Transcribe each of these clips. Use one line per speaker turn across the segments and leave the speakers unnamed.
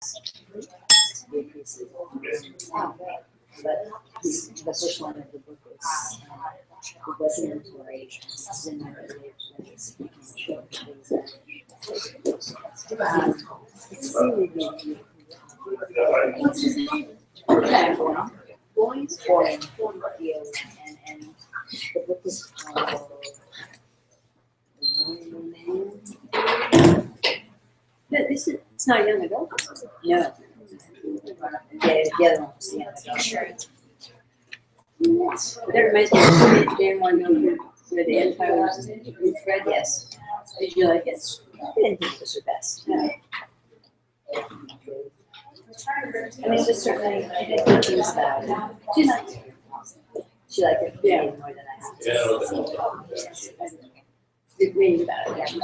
But the first one of the book was it wasn't inventory. It's in my it's really good. What's his name? Boyne. And the book is called
No, this is, it's not young adult.
No. The other one was the adult.
That reminds me of Dan Wonderland with the Empires.
Fred, yes.
Did you like it?
I didn't think it was her best. I mean, just certainly, I did good things about it.
She liked it.
She liked it
Yeah.
more than I did.
Yes. Did read about it.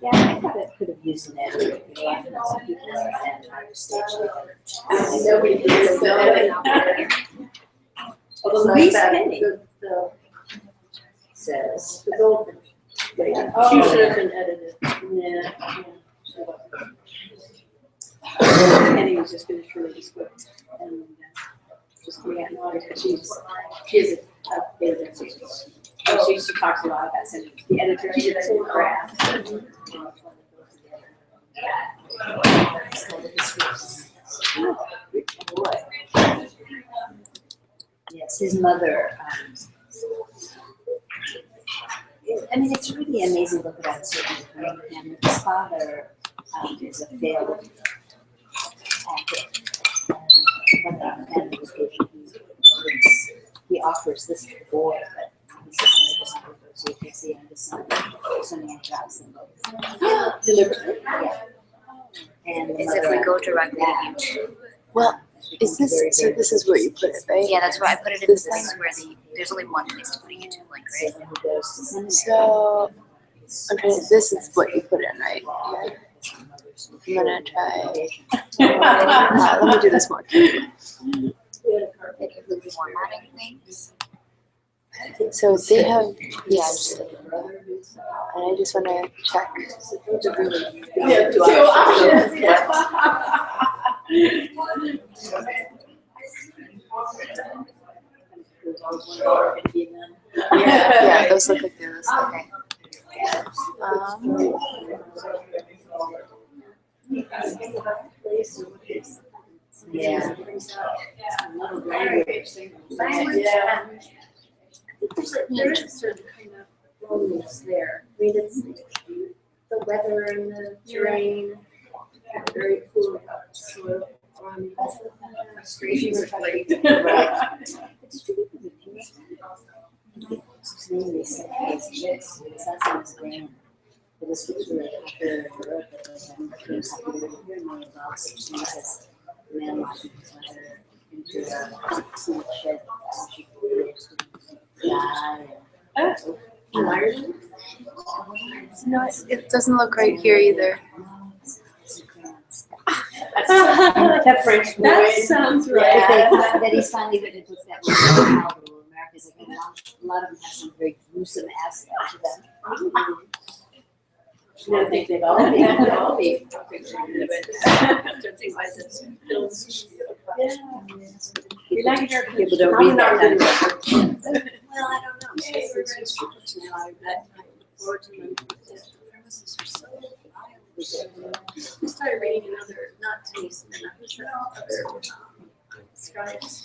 Yeah, I thought it could have used an editor. You know, I think some people like that trying to stage the
Nobody did it.
Although
Louise
like that,
Penny.
the
says.
goldfish.
Oh.
She should have been edited.
Yeah. Penny was just finished reading this book and just coming out in August. She has a favorite series. She talks a lot about sending the editor. She did a graph.
Yes, his mother. I mean, it's really amazing to look about a certain family. His father is a failed actor. And when the family was he offers this boy, but he says he doesn't go so he takes the youngest son, so many jobs them both.
Deliberately.
Yeah. And the
Is if
mother
we go
after
directly
that,
to YouTube.
Well, is this,
very,
so
very
this is where you put it, right?
Yeah, that's where I put it in. This is where there's only one place to put a YouTube link,
So
right?
then he goes to seminary.
So, okay, this is what you put in, right? Yeah. I'm gonna try. Let me do this more carefully.
Like if we're formatting things.
So they have,
Yeah.
and I just wanna check.
Yeah, two options.
Yeah, those look like those.
Okay.
Yeah.
There is a certain kind of loneliness there. I mean, it's the weather and the terrain, very cool soil. Frustrations are like.
It was really popular in Europe, and it was popular here in the box of Jesus. Man watching his mother into a small shed, and she
In Ireland?
No, it doesn't look right here either.
That French boy.
That sounds
Yeah,
right.
that he's finally written books that were palatable. America's like a lot of them have some very gruesome aspect to them.
I don't think they've all been, all been pictured in it, but judging by the films.
You like her.
People don't read that kind of
Well, I don't know. I started reading another, not Tennyson, another scribes.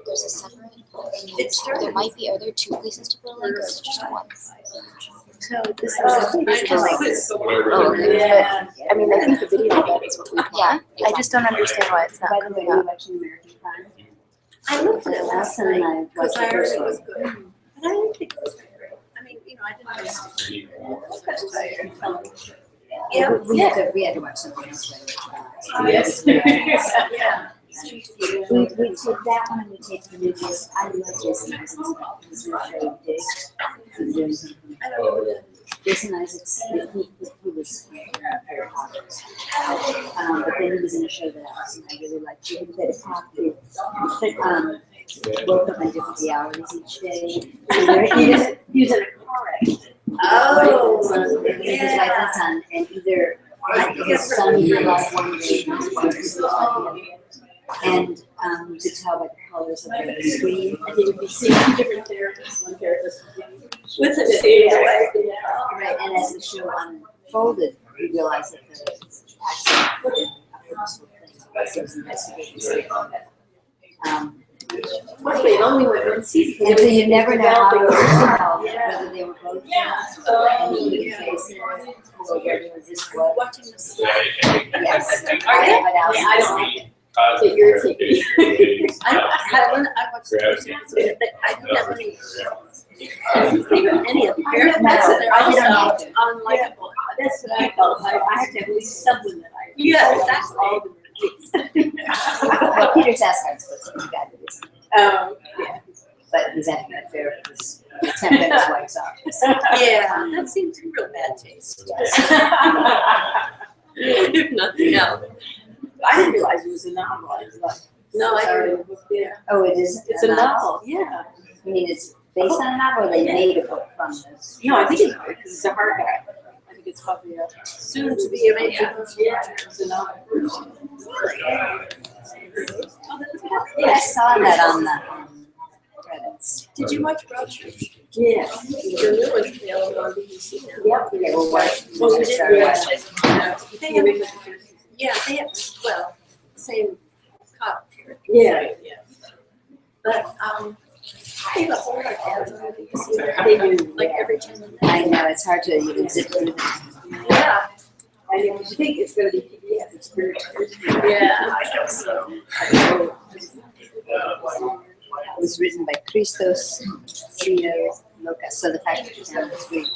There's a separate. There might be other two places to put a link, or is it just one?
So this is
Oh, okay.
Yeah.
I mean, I think the video of that is what we want.
Yeah.
I just don't understand why it's not
By the way,
coming
are you
up.
watching American Crime?
I looked at it last
time
night,
I
because
watched
I
the
heard
first
it was
one.
good. But I didn't think it was very great. I mean, you know, I didn't understand. Yeah,
We had to watch something else.
yes. Yeah.
We take that one and we take the new Jason. I love Jason Isaacs. He's really show big. He's doing something.
I don't know that.
Jason Isaacs, he was very popular. But then he was in a show that I really liked. He played a cop. woke up in different realities each day. He was in a car accident.
Oh,
His wife and son, and either his son realized one day his wife was like him. And you could tell by the colors of the screen.
And he would be seeing two different therapists, one therapist with him too.
Right, and as the show unfolded, we realized that the accident was a purposeful thing. He was investigating something.
Fortunately, it only went one season.
And so you never know how it was resolved,
Yeah.
whether they were both
Oh,
and he could face it, or whether this was.
watching this.
Yes.
Are you?
But Allison-
Yeah, I don't like it. It irritates me.
I watched the first episode, but I don't have any. Even any of the parents,
No,
they're
I didn't
also
have to.
Unlikable. That's what I felt. I have to have at least someone that I.
Yeah, exactly.
All the movies.
Well, Peter Sarsgaard's supposed to be bad at this,
Yeah.
but he's having an affair with his attempt at his wife's office.
Yeah, that seems real bad taste. If nothing else.
I didn't realize it was a novel. I was like,
No, I
sorry.
heard it.
Yeah.
Oh, it is?
It's a novel, yeah.
I mean, it's based on a novel, or they made a book from this?
No, I think it's because it's a hardback. I think it's probably a.
Soon to be a major.
Yeah, it's a novel.
Yeah, I saw that on the credits.
Did you watch Broadchurch?
Yeah.
The new one's available on BBC now.
Yep.
Yeah, we'll watch.
Well, we
we'll
did
start
watch
watching.
it. They have, yeah, they have, well, same cop character.
Yeah.
But, they have a whole lot of ads on BBC.
They do.
Like every 10 minutes.
I know, it's hard to even zip through them.
Yeah.
I think you think it's gonna be PBS, it's very.
Yeah.
It was written by Christos Trio Locas, so the fact that it's down the street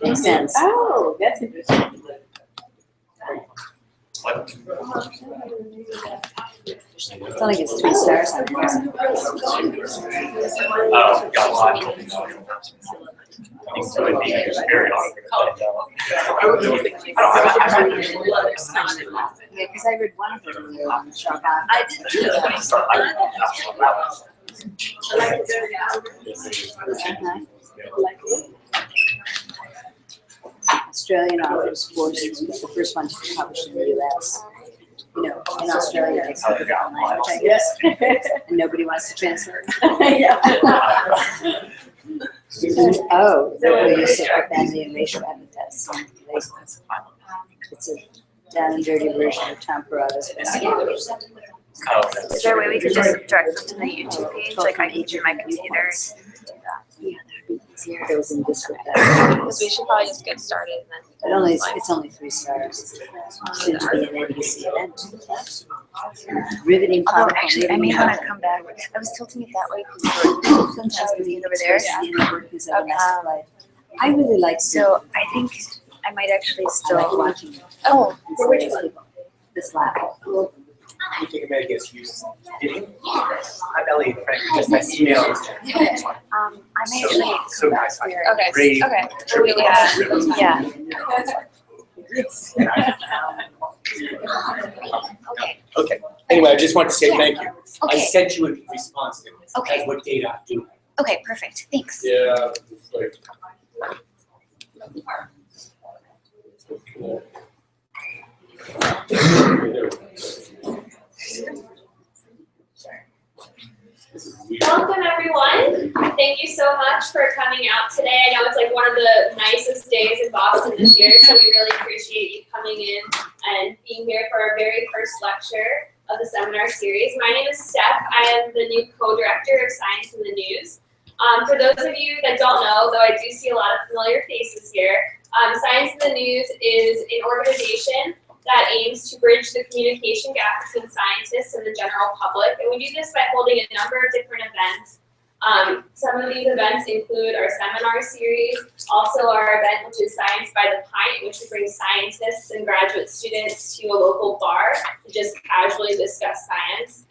makes sense.
Oh, that's interesting.
It's only gets 3 stars on Amazon.
Oh, got a lot. I think so. I think it's very long.
Yeah, because I read one of them earlier on Sharp Eye.
I did too. I like it very
Australian Authors Force was the first one to be published in the US. You know, in Australia, they call it online language, I guess, and nobody wants to translate. Oh, the use of profanity and racial epithets and labels. It's a down and dirty version of Tom Perrotta's best.
Is there a way we could just direct them to the YouTube page? Like I can do my computer.
Yeah, that'd be easier. It goes in this with that.
Because we should probably just get started and
But only, it's only 3 stars. Soon to be an NBC event. Riveting.
Although
comical
actually, I may
reading.
want to come back. I was tilting it that way because we're just the over there.
Yeah. I really like
So I think I might actually
I like
still.
watching.
Oh,
Which one? This lab.
You think it may get used? I'm Elliot Frank, just my email.
I may actually
So
come back
nice.
here.
Okay. Great.
Yeah. Okay.
Okay, anyway, I just wanted to say thank you. I
Okay.
sent you a response to this.
Okay.
That's what data I do.
Okay. Perfect. Thanks.
Yeah. it's like-
Welcome, everyone. Thank you so much for coming out today. I know it's like one of the nicest days in Boston this year, so we really appreciate you coming in and being here for our very first lecture of the seminar series. My name is Steph. I am the new co-director of Science in the News. For those of you that don't know, though I do see a lot of familiar faces here, Science in the News is an organization that aims to bridge the communication gap between scientists and the general public. And we do this by holding a number of different events. Some of these events include our seminar series, also our event, which is Science by the Pint, which brings scientists and graduate students to a local bar to just casually discuss science.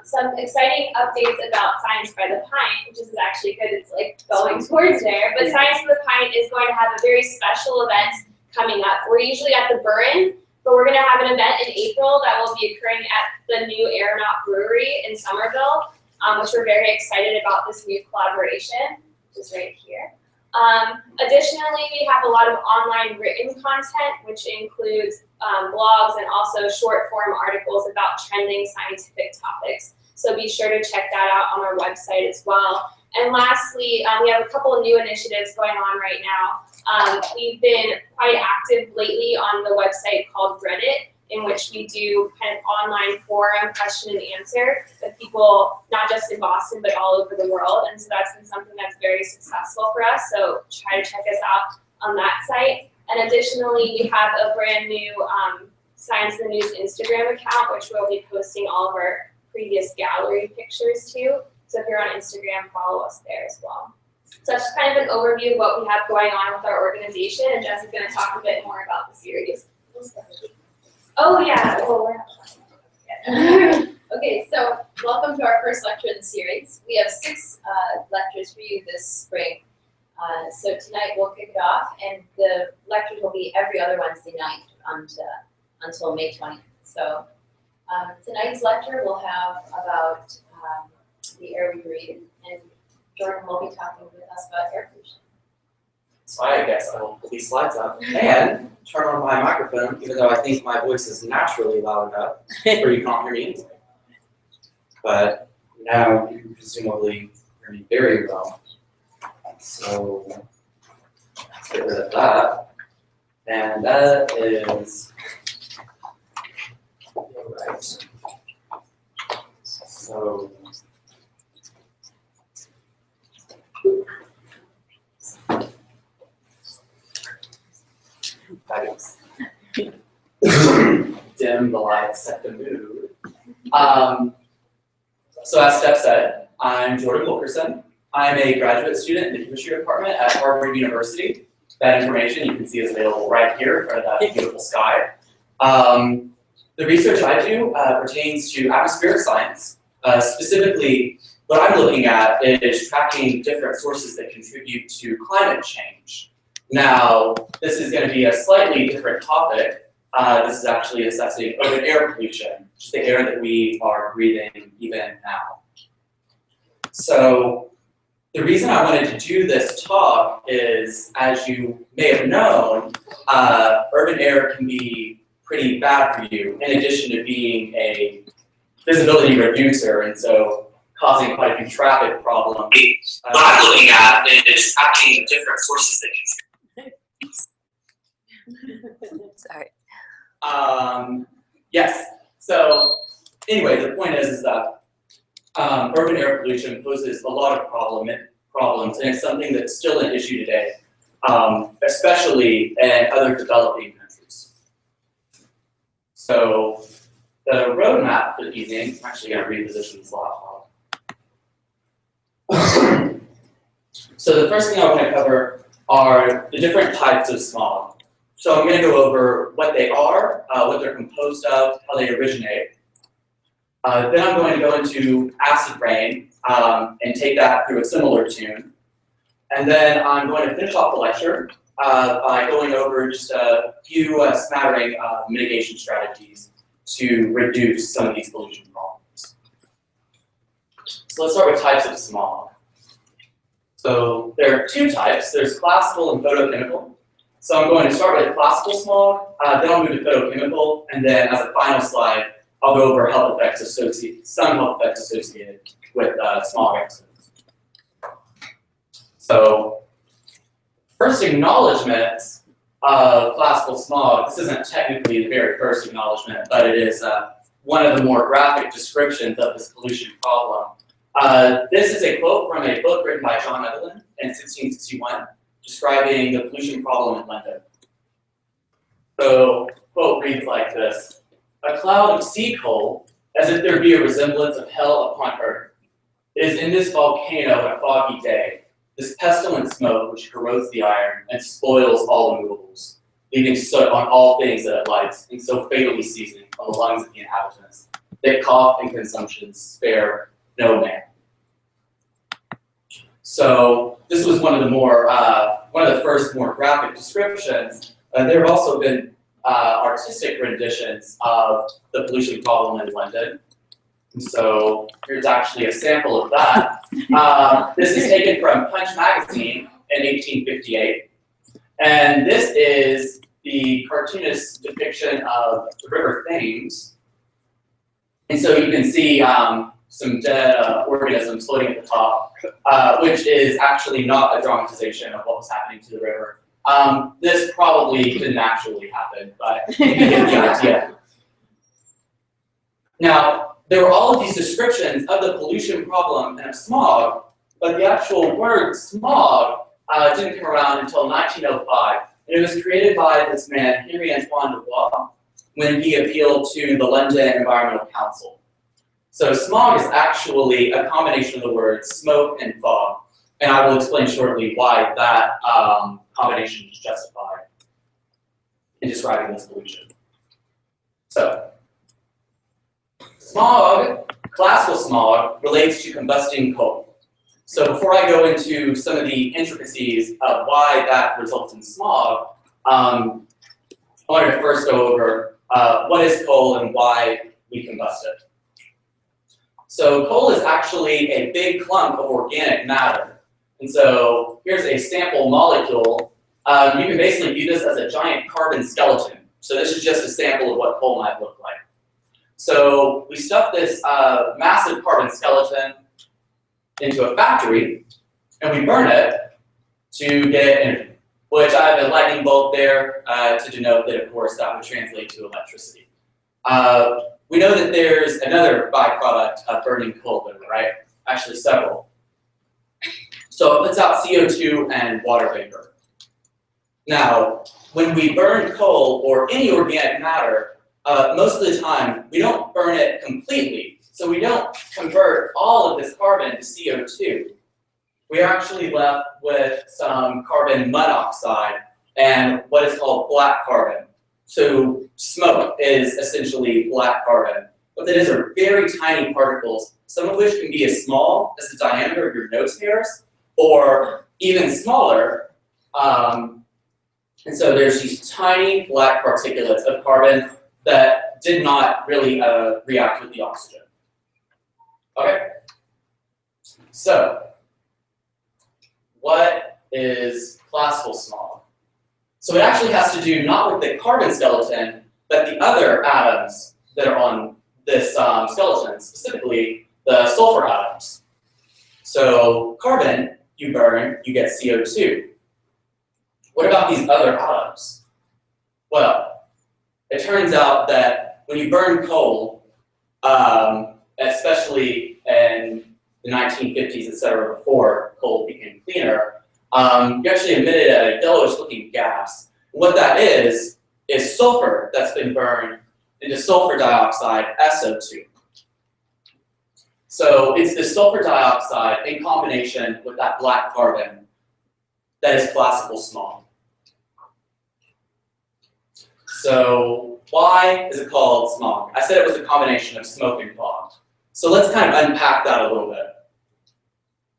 Some exciting updates about Science by the Pint, which is actually good, it's like going towards there, but Science by the Pint is going to have a very special event coming up. We're usually at the Burren, but we're going to have an event in April that will be occurring at the new Aeronaut Brewery in Somerville. which we're very excited about this new collaboration, which is right here. Additionally, we have a lot of online written content, which includes blogs and also short form articles about trending scientific topics. So be sure to check that out on our website as well. And lastly, we have a couple of new initiatives going on right now. We've been quite active lately on the website called Reddit, in which we do kind of online forum question and answer with people, not just in Boston, but all over the world. And so that's been something that's very successful for us. So try to check us out on that site. And additionally, we have a brand new Science in the News Instagram account, which we'll be posting all of our previous gallery pictures to. So if you're on Instagram, follow us there as well. So that's just kind of an overview of what we have going on with our organization, and Jess is going to talk a bit more about the series. Oh yeah, well,
Okay, so welcome to our first lecture in the series. We have 6 lectures for you this spring. So tonight we'll kick it off, and the lectures will be every other Wednesday night until May 20th. So tonight's lecture will have about the air we breathe, and Jordan will be talking with us about air pollution.
So I guess I will pull these slides up and turn on my microphone, even though I think my voice is naturally loud enough where you can't hear me anyway. But now you presumably hear me very well. So let's get rid of that. And that is right. So fabulous. Dim the lights, set the mood. So as Steph said, I'm Jordan Wilkerson. I'm a graduate student in the chemistry department at Harvard University. That information you can see is available right here in front of that beautiful sky. The research I do pertains to atmospheric science. Specifically, what I'm looking at is tracking different sources that contribute to climate change. Now, this is going to be a slightly different topic. This is actually assessing urban air pollution, which is the air that we are breathing even now. So the reason I wanted to do this talk is, as you may have known, urban air can be pretty bad for you, in addition to being a visibility reducer, and so causing quite a few traffic problems. What I'm looking at is tracking different sources that
Sorry.
Yes. So anyway, the point is that urban air pollution poses a lot of problems, and it's something that's still an issue today, especially in other developing countries. So the roadmap for the evening, I'm actually going to reposition this laptop. So the first thing I want to cover are the different types of smog. So I'm going to go over what they are, what they're composed of, how they originate. Then I'm going to go into acid rain and take that through a similar tune. And then I'm going to finish off the lecture by going over just a few smattering mitigation strategies to reduce some of these pollution problems. So let's start with types of smog. So there are 2 types. There's classical and photochemical. So I'm going to start with classical smog, then I'll move to photochemical, and then as a final slide, I'll go over some health effects associated with smog episodes. So first acknowledgement of classical smog. This isn't technically the very first acknowledgement, but it is one of the more graphic descriptions of this pollution problem. This is a quote from a book written by John Evelyn in 1661, describing the pollution problem in London. So, quote reads like this: "A cloud of sea coal, as if there be a resemblance of hell upon earth. It is in this volcano on a foggy day, this pestilent smoke which corrodes the iron and spoils all the movables, leaving soot on all things that it lights, and so fatally seasoning on the lungs of the inhabitants, that cough and consumption spare no man." So this was one of the first more graphic descriptions. There have also been artistic renditions of the pollution problem in London. And so here's actually a sample of that. This is taken from Punch magazine in 1858. And this is the cartoonist's depiction of the River Thames. And so you can see some dead organisms floating at the top, which is actually not a dramatization of what was happening to the river. This probably didn't actually happen, but you get the idea. Now, there were all of these descriptions of the pollution problem and of smog, but the actual word smog didn't come around until 1905. And it was created by this man, Henry Antoine Dubois, when he appealed to the London Environmental Council. So smog is actually a combination of the words smoke and fog. And I will explain shortly why that combination is justified in describing this pollution. So, smog, classical smog, relates to combusting coal. So before I go into some of the intricacies of why that results in smog, I wanted to first go over what is coal and why we combust it. So coal is actually a big clump of organic matter. And so here's a sample molecule. You can basically view this as a giant carbon skeleton. So this is just a sample of what coal might look like. So we stuff this massive carbon skeleton into a factory, and we burn it to get energy, which I have a lightning bolt there to denote that, of course, that would translate to electricity. We know that there's another byproduct of burning coal, though, right? Actually, several. So it puts out CO2 and water vapor. Now, when we burn coal or any organic matter, most of the time, we don't burn it completely. So we don't convert all of this carbon to CO2. We are actually left with some carbon monoxide and what is called black carbon. So smoke is essentially black carbon, but that is are very tiny particles, some of which can be as small as the diameter of your nose hairs, or even smaller. And so there's these tiny black particulates of carbon that did not really react with the oxygen. Okay, so what is classical smog? So it actually has to do not with the carbon skeleton, but the other atoms that are on this skeleton, specifically the sulfur atoms. So carbon, you burn, you get CO2. What about these other atoms? Well, it turns out that when you burn coal, especially in the 1950s, etc., before coal became cleaner, you actually emitted a yellowish-looking gas. What that is sulfur that's been burned into sulfur dioxide, SO2. So it's the sulfur dioxide in combination with that black carbon that is classical smog. So why is it called smog? I said it was a combination of smoke and fog. So let's kind of unpack that a little bit.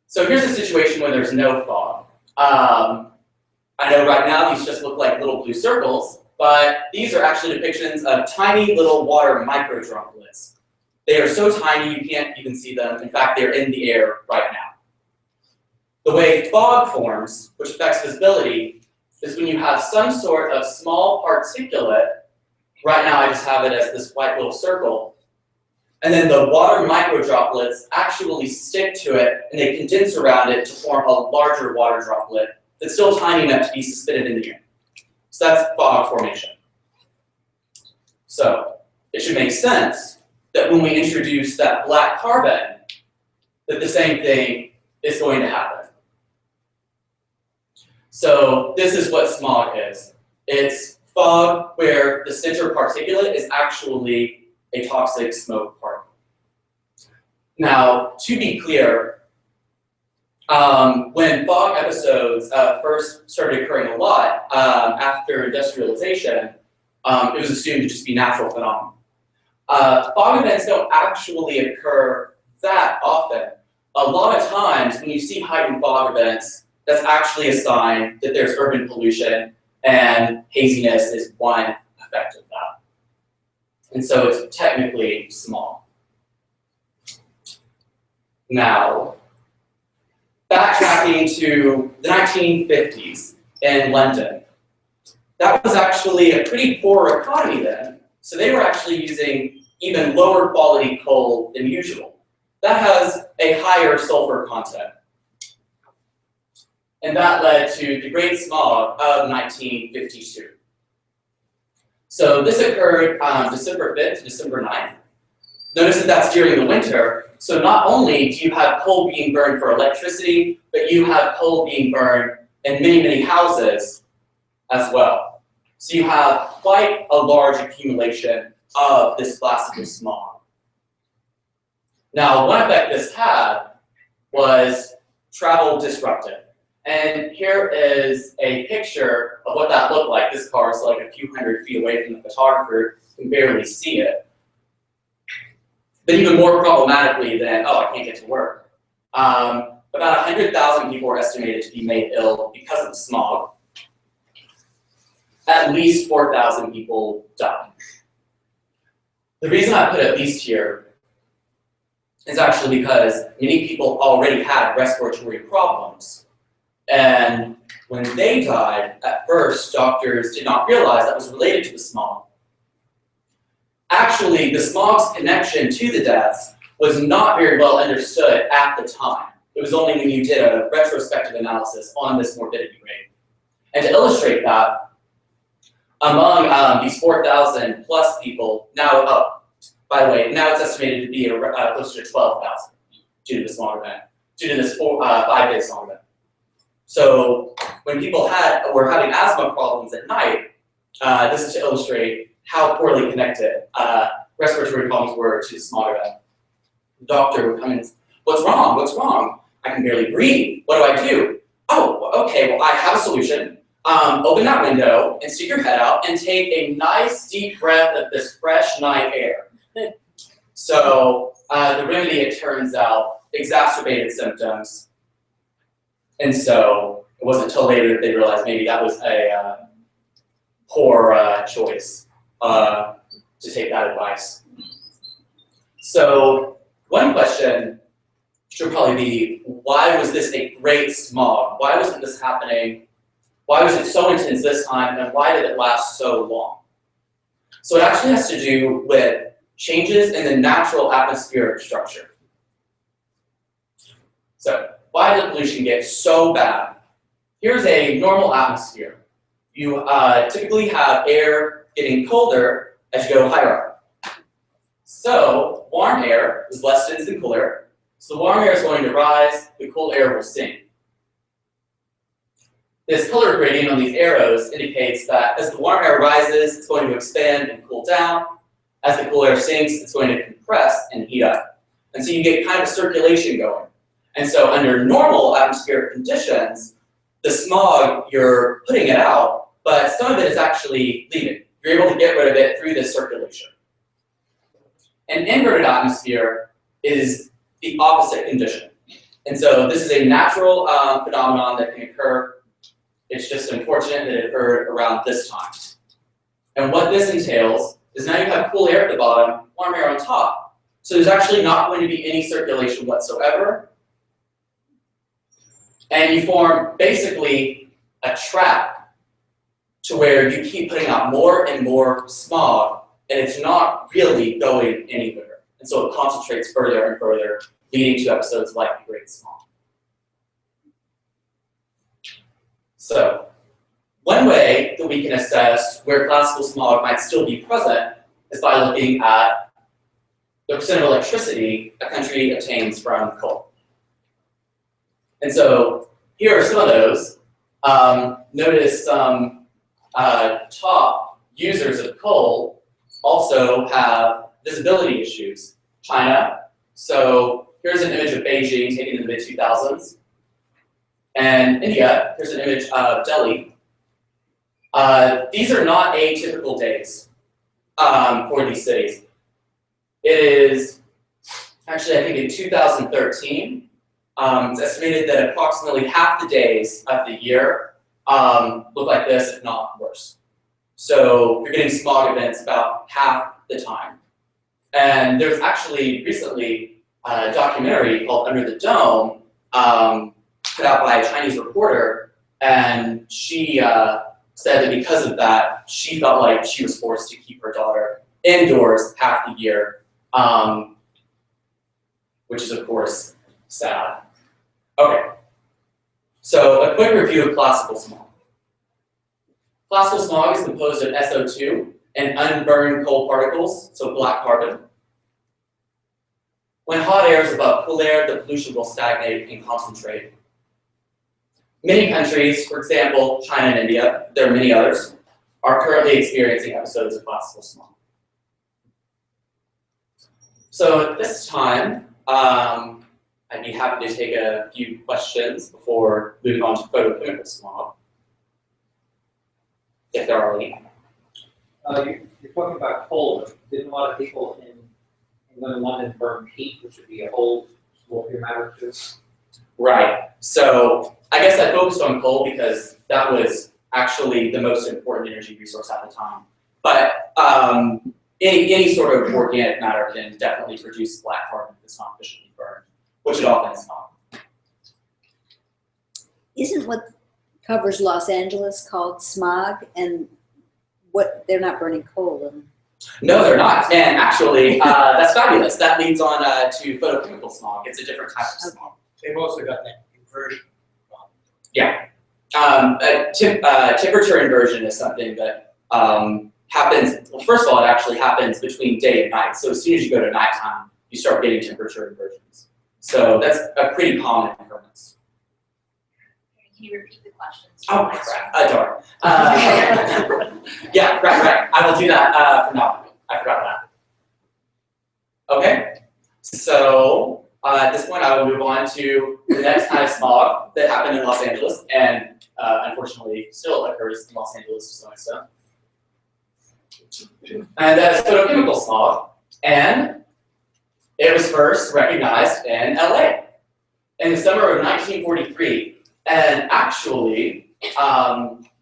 So here's a situation where there's no fog. I know right now these just look like little blue circles, but these are actually depictions of tiny little water microdroplets. They are so tiny you can't even see them. In fact, they're in the air right now. The way fog forms, which affects visibility, is when you have some sort of small particulate. Right now I just have it as this white little circle. And then the water microdroplets actually stick to it and they condense around it to form a larger water droplet that's still tiny enough to be suspended in the air. So that's fog formation. So it should make sense that when we introduce that black carbon, that the same thing is going to happen. So this is what smog is. It's fog where the center particulate is actually a toxic smoke particle. Now, to be clear, when fog episodes first started occurring a lot after industrialization, it was assumed to just be natural phenomena. Fog events don't actually occur that often. A lot of times when you see heightened fog events, that's actually a sign that there's urban pollution, and haziness is one effect of that. And so it's technically small. Now, backtracking to the 1950s in London, that was actually a pretty poor economy then, so they were actually using even lower quality coal than usual. That has a higher sulfur content. And that led to the Great Smog of 1952. So this occurred December 5th to December 9th. Notice that that's during the winter, so not only do you have coal being burned for electricity, but you have coal being burned in many, many houses as well. So you have quite a large accumulation of this classical smog. Now, one effect this had was travel disrupted. And here is a picture of what that looked like. This car is like a few hundred feet away from the photographer, you can barely see it. But even more problematically than, oh, I can't get to work. About 100,000 people were estimated to be made ill because of the smog. At least 4,000 people died. The reason I put at least here is actually because many people already had respiratory problems. And when they died, at first, doctors did not realize that was related to the smog. Actually, the smog's connection to the deaths was not very well understood at the time. It was only when you did a retrospective analysis on this morbidity rate. And to illustrate that, among these 4,000 plus people, now, by the way, now it's estimated to be closer to 12,000 due to the smog event, due to this 5-day smog event. So when people were having asthma problems at night, this is to illustrate how poorly connected respiratory problems were to the smog event. The doctor would come in, what's wrong? What's wrong? I can barely breathe. What do I do? Oh, okay, well, I have a solution. Open that window and stick your head out and take a nice deep breath of this fresh night air. So the remedy, it turns out, exacerbated symptoms. And so it wasn't until later that they realized maybe that was a poor choice to take that advice. So one question should probably be, why was this a great smog? Why wasn't this happening? Why was it so intense this time, and why did it last so long? So it actually has to do with changes in the natural atmospheric structure. So why did the pollution get so bad? Here's a normal atmosphere. You typically have air getting colder as you go higher up. So warm air is less dense than cool air. So the warm air is going to rise, the cool air will sink. This color gradient on these arrows indicates that as the warm air rises, it's going to expand and cool down. As the cool air sinks, it's going to compress and heat up. And so you get kind of a circulation going. And so under normal atmospheric conditions, the smog, you're putting it out, but some of it is actually leaving. You're able to get rid of it through this circulation. An inverted atmosphere is the opposite condition. And so this is a natural phenomenon that can occur. It's just unfortunate that it occurred around this time. And what this entails is now you have cool air at the bottom, warm air on top. So there's actually not going to be any circulation whatsoever. And you form basically a trap to where you keep putting out more and more smog, and it's not really going anywhere. And so it concentrates further and further, leading to episodes like the Great Smog. So one way that we can assess where classical smog might still be present is by looking at the percent of electricity a country obtains from coal. And so here are some of those. Notice some top users of coal also have visibility issues. China, so here's an image of Beijing taken in the mid-2000s. And India, here's an image of Delhi. These are not atypical days for these cities. It is, actually I think in 2013, it's estimated that approximately half the days of the year look like this, if not worse. So you're getting smog events about half the time. And there's actually recently documentary called Under the Dome, put out by a Chinese reporter, and she said that because of that, she felt like she was forced to keep her daughter indoors half the year, which is, of course, sad. Okay, so a quick review of classical smog. Classical smog is composed of SO2 and unburned coal particles, so black carbon. When hot air is above cool air, the pollution will stagnate and concentrate. Many countries, for example, China and India, there are many others, are currently experiencing episodes of classical smog. So at this time, I'd be happy to take a few questions before moving on to photochemical smog, if there are any.
You're talking about coal. Didn't a lot of people in England and London burn peat, which would be a whole smokier matter too?
Right. So I guess I focused on coal because that was actually the most important energy resource at the time. But any sort of organic matter can definitely produce black carbon if it's not efficiently burned, which it often is not.
Isn't what covers Los Angeles called smog? And what, they're not burning coal?
No, they're not. And actually, that's fabulous. That leads on to photochemical smog. It's a different type of smog.
They've also got that inversion problem.
Yeah. Temperature inversion is something that happens, well, first of all, it actually happens between day and night. So as soon as you go to nighttime, you start getting temperature inversions. So that's a pretty common occurrence.
Can you repeat the questions?
Oh, crap. Darn. Yeah, right. I will do that from now on. I forgot that. Okay. So at this point, I will move on to the next kind of smog that happened in Los Angeles, and unfortunately still occurs in Los Angeles to some extent. And that is photochemical smog, and it was first recognized in LA in the summer of 1943. And actually,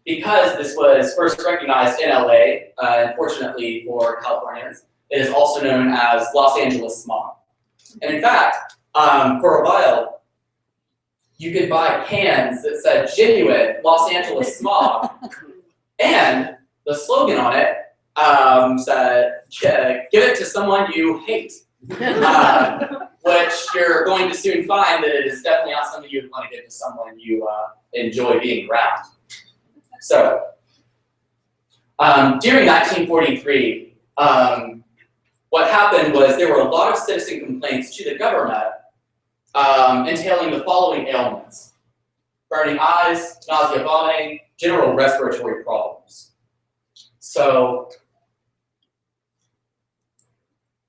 because this was first recognized in LA, unfortunately for Californians, it is also known as Los Angeles smog. And in fact, for a while, you could buy cans that said genuine Los Angeles smog, and the slogan on it said, give it to someone you hate, which you're going to soon find that it is definitely not something you would want to give to someone you enjoy being around. So, during 1943, what happened was there were a lot of citizen complaints to the government entailing the following ailments: burning eyes, nausea, vomiting, general respiratory problems. So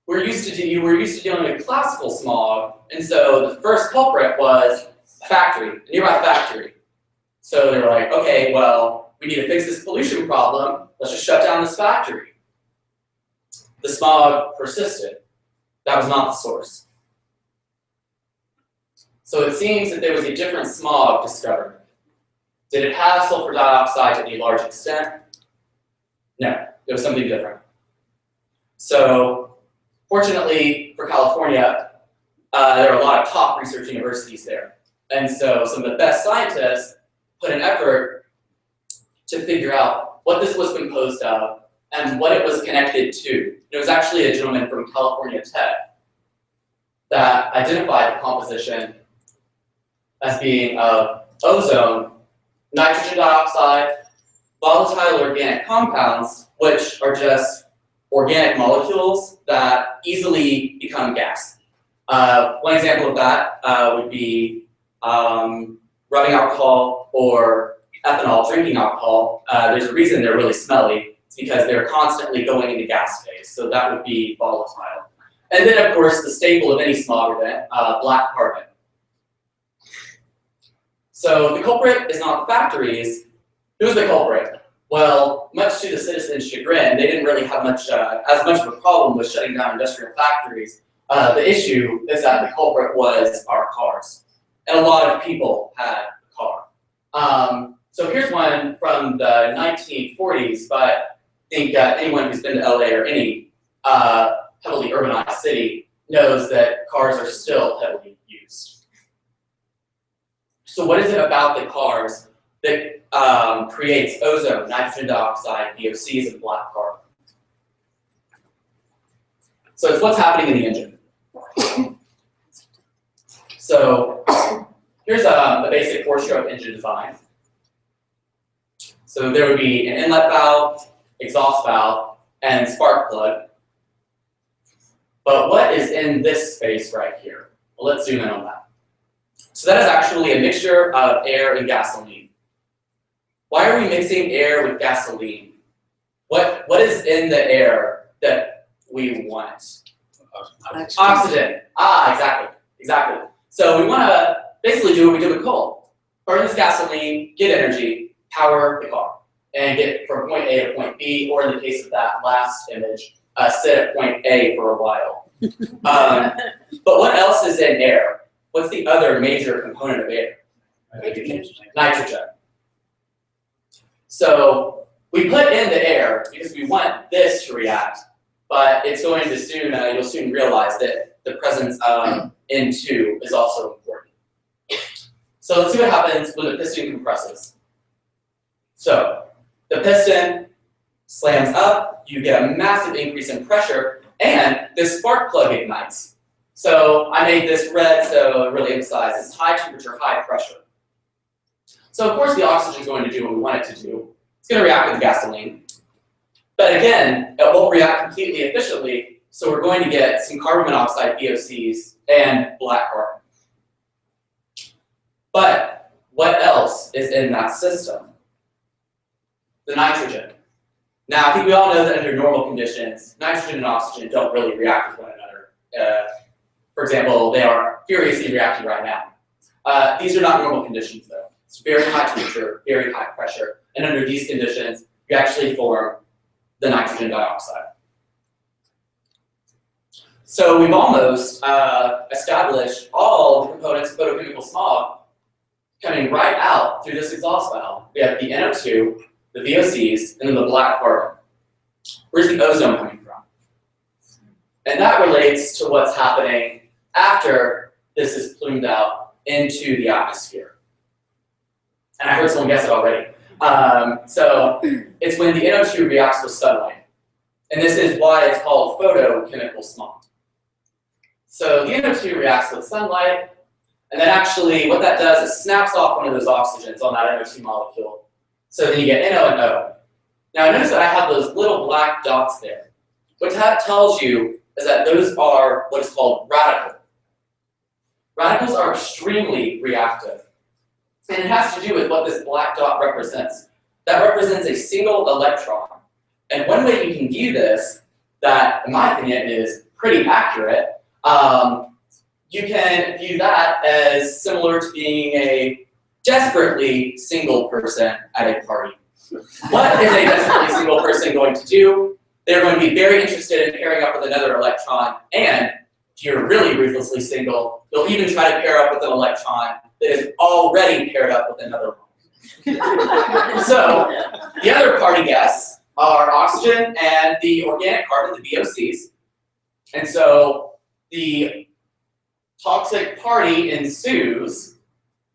we're used to dealing with classical smog, and so the first culprit was a factory, a nearby factory. So they were like, okay, well, we need to fix this pollution problem. Let's just shut down this factory. The smog persisted. That was not the source. So it seems that there was a different smog discovered. Did it have sulfur dioxide to any large extent? No, there was something different. So fortunately for California, there are a lot of top research universities there. And so some of the best scientists put an effort to figure out what this was composed of and what it was connected to. It was actually a gentleman from California Tech that identified the composition as being of ozone, nitrogen dioxide, volatile organic compounds, which are just organic molecules that easily become gas. One example of that would be rubbing alcohol or ethanol, drinking alcohol. There's a reason they're really smelly. It's because they're constantly going into gas phase, so that would be volatile. And then, of course, the staple of any smog event, black carbon. So the culprit is not the factories. Who's the culprit? Well, much to the citizens' chagrin, they didn't really have as much of a problem with shutting down industrial factories. The issue is that the culprit was our cars. And a lot of people had a car. So here's one from the 1940s, but I think anyone who's been to LA or any heavily urbanized city knows that cars are still heavily used. So what is it about the cars that creates ozone, nitrogen dioxide, VOCs, and black carbon? So it's what's happening in the engine. So here's a basic four-stroke engine design. So there would be an inlet valve, exhaust valve, and spark plug. But what is in this space right here? Well, let's zoom in on that. So that is actually a mixture of air and gasoline. Why are we mixing air with gasoline? What is in the air that we want? Oxygen. Exactly. So we want to basically do what we did with coal. Burn this gasoline, get energy, power the car, and get from point A to point B, or in the case of that last image, sit at point A for a while. But what else is in air? What's the other major component of air? Nitrogen. So we put in the air because we want this to react, but it's going to soon, you'll soon realize that the presence of N2 is also important. So let's see what happens when the piston compresses. So the piston slams up, you get a massive increase in pressure, and this spark plug ignites. So I made this red so really emphasize it's high temperature, high pressure. So of course the oxygen is going to do what we want it to do. It's going to react with the gasoline. But again, it won't react completely efficiently, so we're going to get some carbon monoxide, VOCs, and black carbon. But what else is in that system? The nitrogen. Now, I think we all know that under normal conditions, nitrogen and oxygen don't really react with one another. For example, they are furiously reacting right now. These are not normal conditions, though. It's very high temperature, very high pressure, and under these conditions, you actually form the nitrogen dioxide. So we've almost established all the components of photochemical smog coming right out through this exhaust valve. We have the NO2, the VOCs, and then the black carbon. Where's the ozone coming from? And that relates to what's happening after this is plumed out into the atmosphere. And I heard someone guess it already. So it's when the NO2 reacts with sunlight. And this is why it's called photochemical smog. So the NO2 reacts with sunlight, and then actually what that does is snaps off one of those oxygens on that NO2 molecule. So then you get NO and O. Now notice that I have those little black dots there. What that tells you is that those are what is called radicals. Radicals are extremely reactive. And it has to do with what this black dot represents. That represents a single electron. And one way you can view this, that in my opinion is pretty accurate, you can view that as similar to being a desperately single person at a party. What is a desperately single person going to do? They're going to be very interested in pairing up with another electron, and if you're really ruthlessly single, you'll even try to pair up with an electron that is already paired up with another one. So the other party guests are oxygen and the organic carbon, the VOCs. And so the toxic party ensues,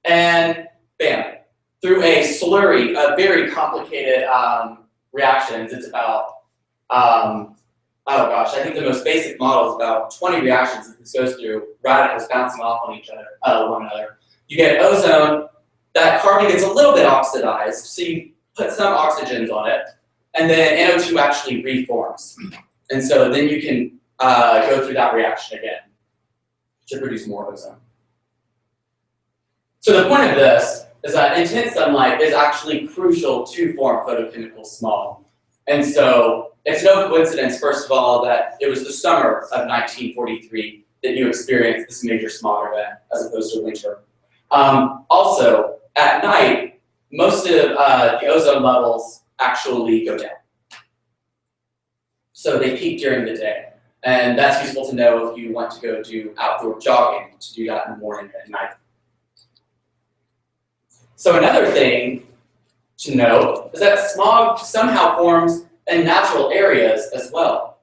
and bam, through a slurry of very complicated reactions. It's about, oh gosh, I think the most basic model is about 20 reactions that this goes through, radicals bouncing off on each other, one another. You get ozone, that carbon gets a little bit oxidized, so you put some oxygens on it, and then NO2 actually reforms. And so then you can go through that reaction again to produce more ozone. So the point of this is that intense sunlight is actually crucial to form photochemical smog. And so it's no coincidence, first of all, that it was the summer of 1943 that you experienced this major smog event as opposed to winter. Also, at night, most of the ozone levels actually go down. So they peak during the day. And that's useful to know if you want to go do outdoor jogging, to do that in the morning and at night. So another thing to note is that smog somehow forms in natural areas as well.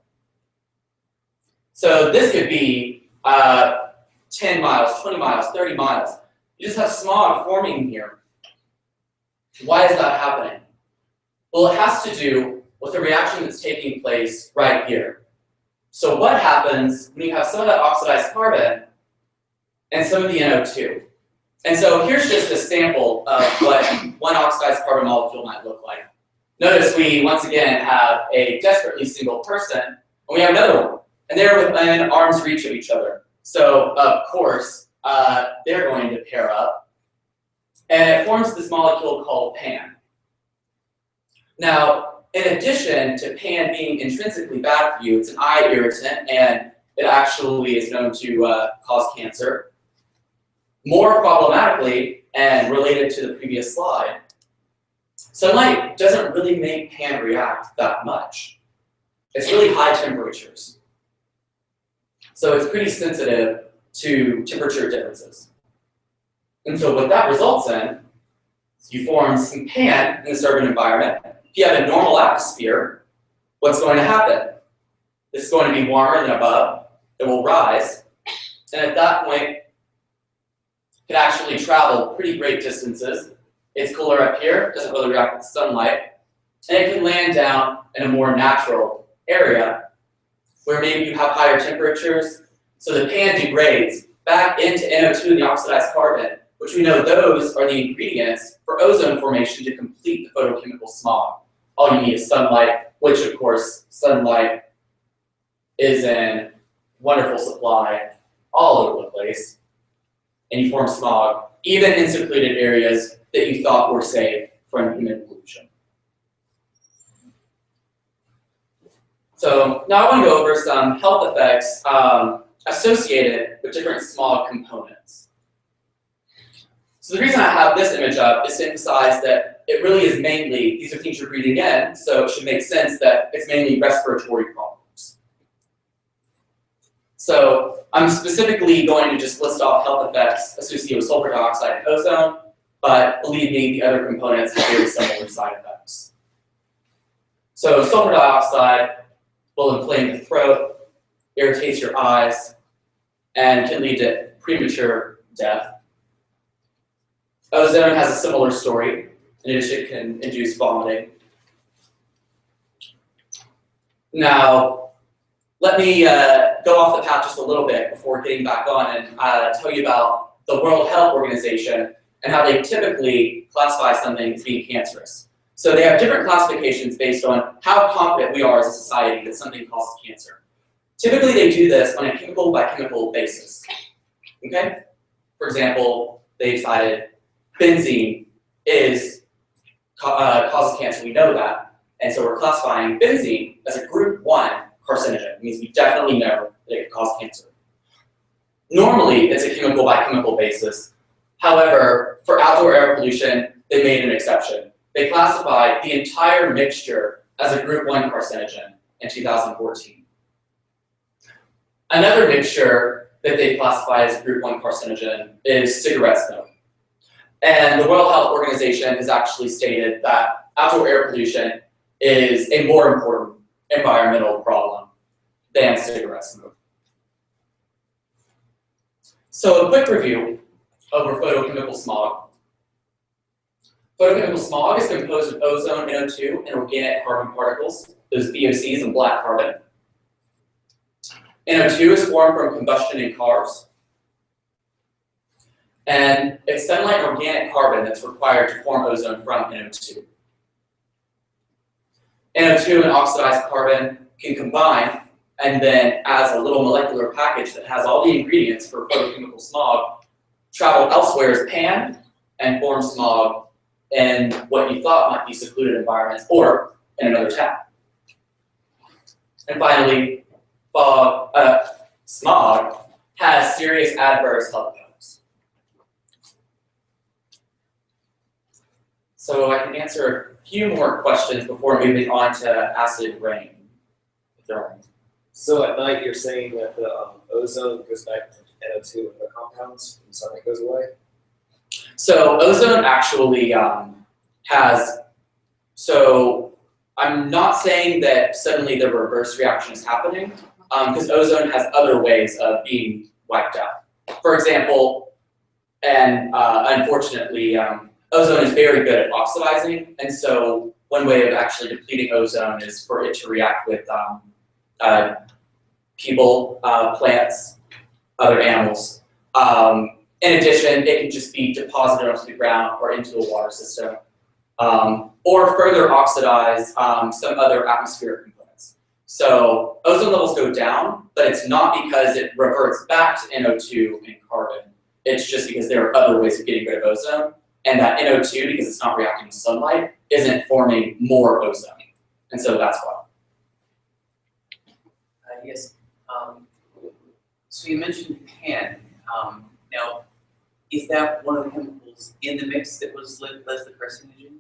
So this could be 10 miles, 20 miles, 30 miles. You just have smog forming here. Why is that happening? Well, it has to do with the reaction that's taking place right here. So what happens when you have some of that oxidized carbon and some of the NO2? And so here's just a sample of what one oxidized carbon molecule might look like. Notice we, once again, have a desperately single person, and we have another one. And they're within arm's reach of each other. So, of course, they're going to pair up. And it forms this molecule called PAN. Now, in addition to PAN being intrinsically bad for you, it's an eye irritant, and it actually is known to cause cancer. More problematically, and related to the previous slide, sunlight doesn't really make PAN react that much. It's really high temperatures. So it's pretty sensitive to temperature differences. And so what that results in is you form some PAN in this urban environment. If you have a normal atmosphere, what's going to happen? This is going to be warmer than above. It will rise. And at that point, it can actually travel pretty great distances. It's cooler up here, doesn't really react with sunlight. And it can land down in a more natural area where maybe you have higher temperatures. So the PAN degrades back into NO2, the oxidized carbon, which we know those are the ingredients for ozone formation to complete the photochemical smog. All you need is sunlight, which of course, sunlight is in wonderful supply all over the place. And you form smog, even in secluded areas that you thought were safe from human pollution. So now I want to go over some health effects associated with different smog components. So the reason I have this image up is to emphasize that it really is mainly, these are things you're breathing in, so it should make sense that it's mainly respiratory problems. So I'm specifically going to just list off health effects associated with sulfur dioxide and ozone, but believe me, the other components have very similar side effects. So sulfur dioxide will inflame the throat, irritates your eyes, and can lead to premature death. Ozone has a similar story. In addition, it can induce vomiting. Now, let me go off the path just a little bit before getting back on and tell you about the World Health Organization and how they typically classify something as being cancerous. So they have different classifications based on how confident we are as a society that something causes cancer. Typically, they do this on a chemical by chemical basis. Okay? For example, they decided benzene causes cancer. We know that. And so we're classifying benzene as a group 1 carcinogen. It means we definitely know that it can cause cancer. Normally, it's a chemical by chemical basis. However, for outdoor air pollution, they made an exception. They classified the entire mixture as a group 1 carcinogen in 2014. Another mixture that they classify as a group 1 carcinogen is cigarette smoke. And the World Health Organization has actually stated that outdoor air pollution is a more important environmental problem than cigarette smoke. So a quick review over photochemical smog. Photochemical smog is composed of ozone, NO2, and organic carbon particles, those VOCs and black carbon. NO2 is formed from combustion in cars. And it's sunlight and organic carbon that's required to form ozone from NO2. NO2 and oxidized carbon can combine, and then as a little molecular package that has all the ingredients for photochemical smog, travel elsewhere as PAN and form smog in what you thought might be secluded environments or in another town. And finally, smog has serious adverse health effects. So I can answer a few more questions before moving on to acid rain, if there are any.
So at night, you're saying that the ozone goes back to NO2 and the compounds, and sunlight goes away?
So ozone actually so I'm not saying that suddenly the reverse reaction is happening, because ozone has other ways of being wiped out. For example, and unfortunately, ozone is very good at oxidizing, and so one way of actually depleting ozone is for it to react with people, plants, other animals. In addition, it can just be deposited onto the ground or into a water system, or further oxidize some other atmospheric components. So ozone levels go down, but it's not because it reverts back to NO2 and carbon. It's just because there are other ways of getting rid of ozone, and that NO2, because it's not reacting with sunlight, isn't forming more ozone. And so that's why.
Yes. So you mentioned PAN. Now, is that one of the chemicals in the mix that was listed as the carcinogen?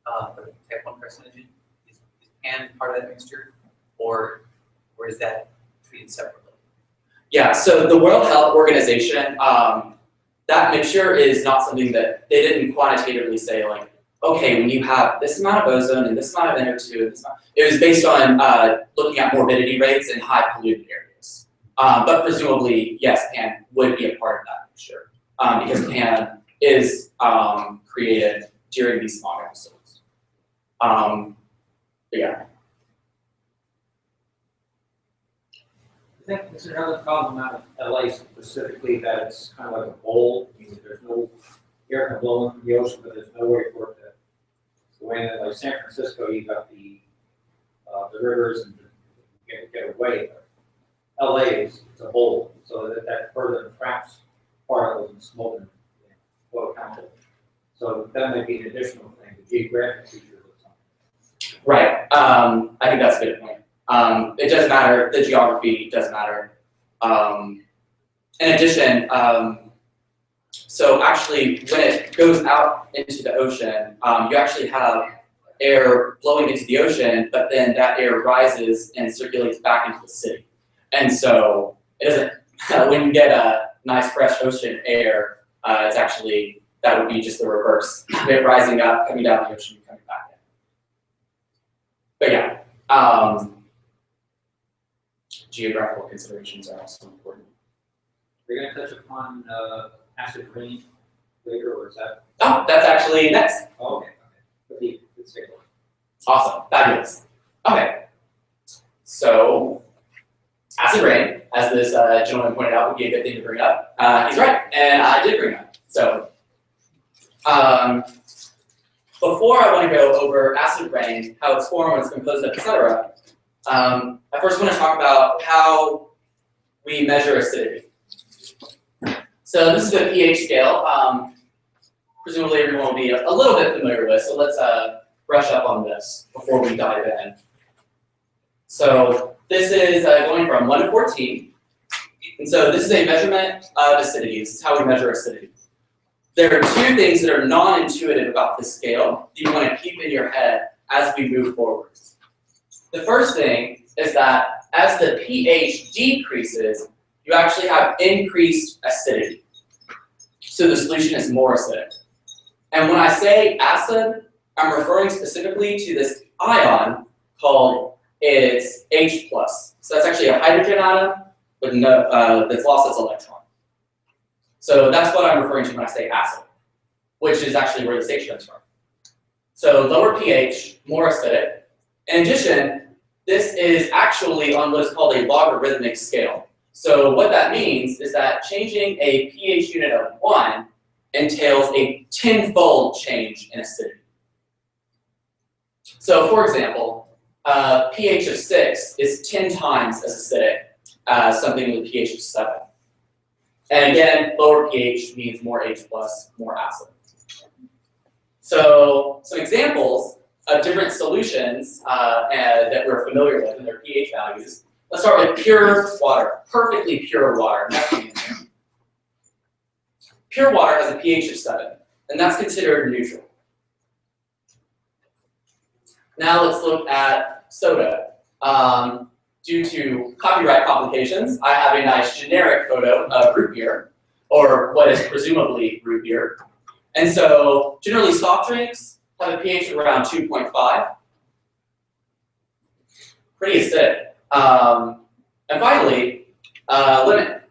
The type 1 carcinogen? Is PAN part of that mixture? Or is that treated separately?
Yeah, so the World Health Organization, that mixture is not something that they didn't quantitatively say, like, okay, when you have this amount of ozone and this amount of NO2, and this amount, it was based on looking at morbidity rates in high polluted areas. But presumably, yes, PAN would be a part of that mixture, because PAN is created during these smog episodes. But yeah.
I think this is another problem out of LA specifically, that it's kind of like a bowl. I mean, there's no air can blow in from the ocean, but there's no way for it to go in. Like San Francisco, you got the rivers and get away. But LA is a bowl, so that further traps particles and smoke and flow chemical. So that might be an additional thing, the geographic features or something.
Right. I think that's a good point. It does matter. The geography does matter. In addition, so actually, when it goes out into the ocean, you actually have air blowing into the ocean, but then that air rises and circulates back into the city. And so it doesn't. When you get a nice fresh ocean air, it's actually, that would be just the reverse. It rising up, coming down the ocean, coming back in. But yeah. Geographical considerations are also important.
Are you going to touch upon acid rain later, or is that?
Oh, that's actually next.
Oh, okay. Let's take a look.
Awesome, fabulous. Okay, so acid rain, as this gentleman pointed out, would be a good thing to bring up. He's right, and I did bring it up. So before I want to go over acid rain, how it's formed, what it's composed of, etc., I first want to talk about how we measure acidity. So this is a pH scale. Presumably everyone will be a little bit familiar with, so let's brush up on this before we dive in. So this is going from 1 to 14. And so this is a measurement of acidity. This is how we measure acidity. There are two things that are non-intuitive about this scale that you want to keep in your head as we move forward. The first thing is that as the pH decreases, you actually have increased acidity. So the solution is more acidic. And when I say acid, I'm referring specifically to this ion called it's H+. So that's actually a hydrogen atom with no, that's lost its electron. So that's what I'm referring to when I say acid, which is actually where this H comes from. So lower pH, more acidic. In addition, this is actually on what is called a logarithmic scale. So what that means is that changing a pH unit of 1 entails a 10-fold change in acidity. So for example, pH of 6 is 10 times as acidic as something with a pH of 7. And again, lower pH means more H+, more acid. So some examples of different solutions that we're familiar with and their pH values. Let's start with pure water, perfectly pure water. Pure water has a pH of 7, and that's considered neutral. Now let's look at soda. Due to copyright complications, I have a nice generic photo of root beer, or what is presumably root beer. And so generally soft drinks have a pH of around 2.5. Pretty acidic. And finally, lemon.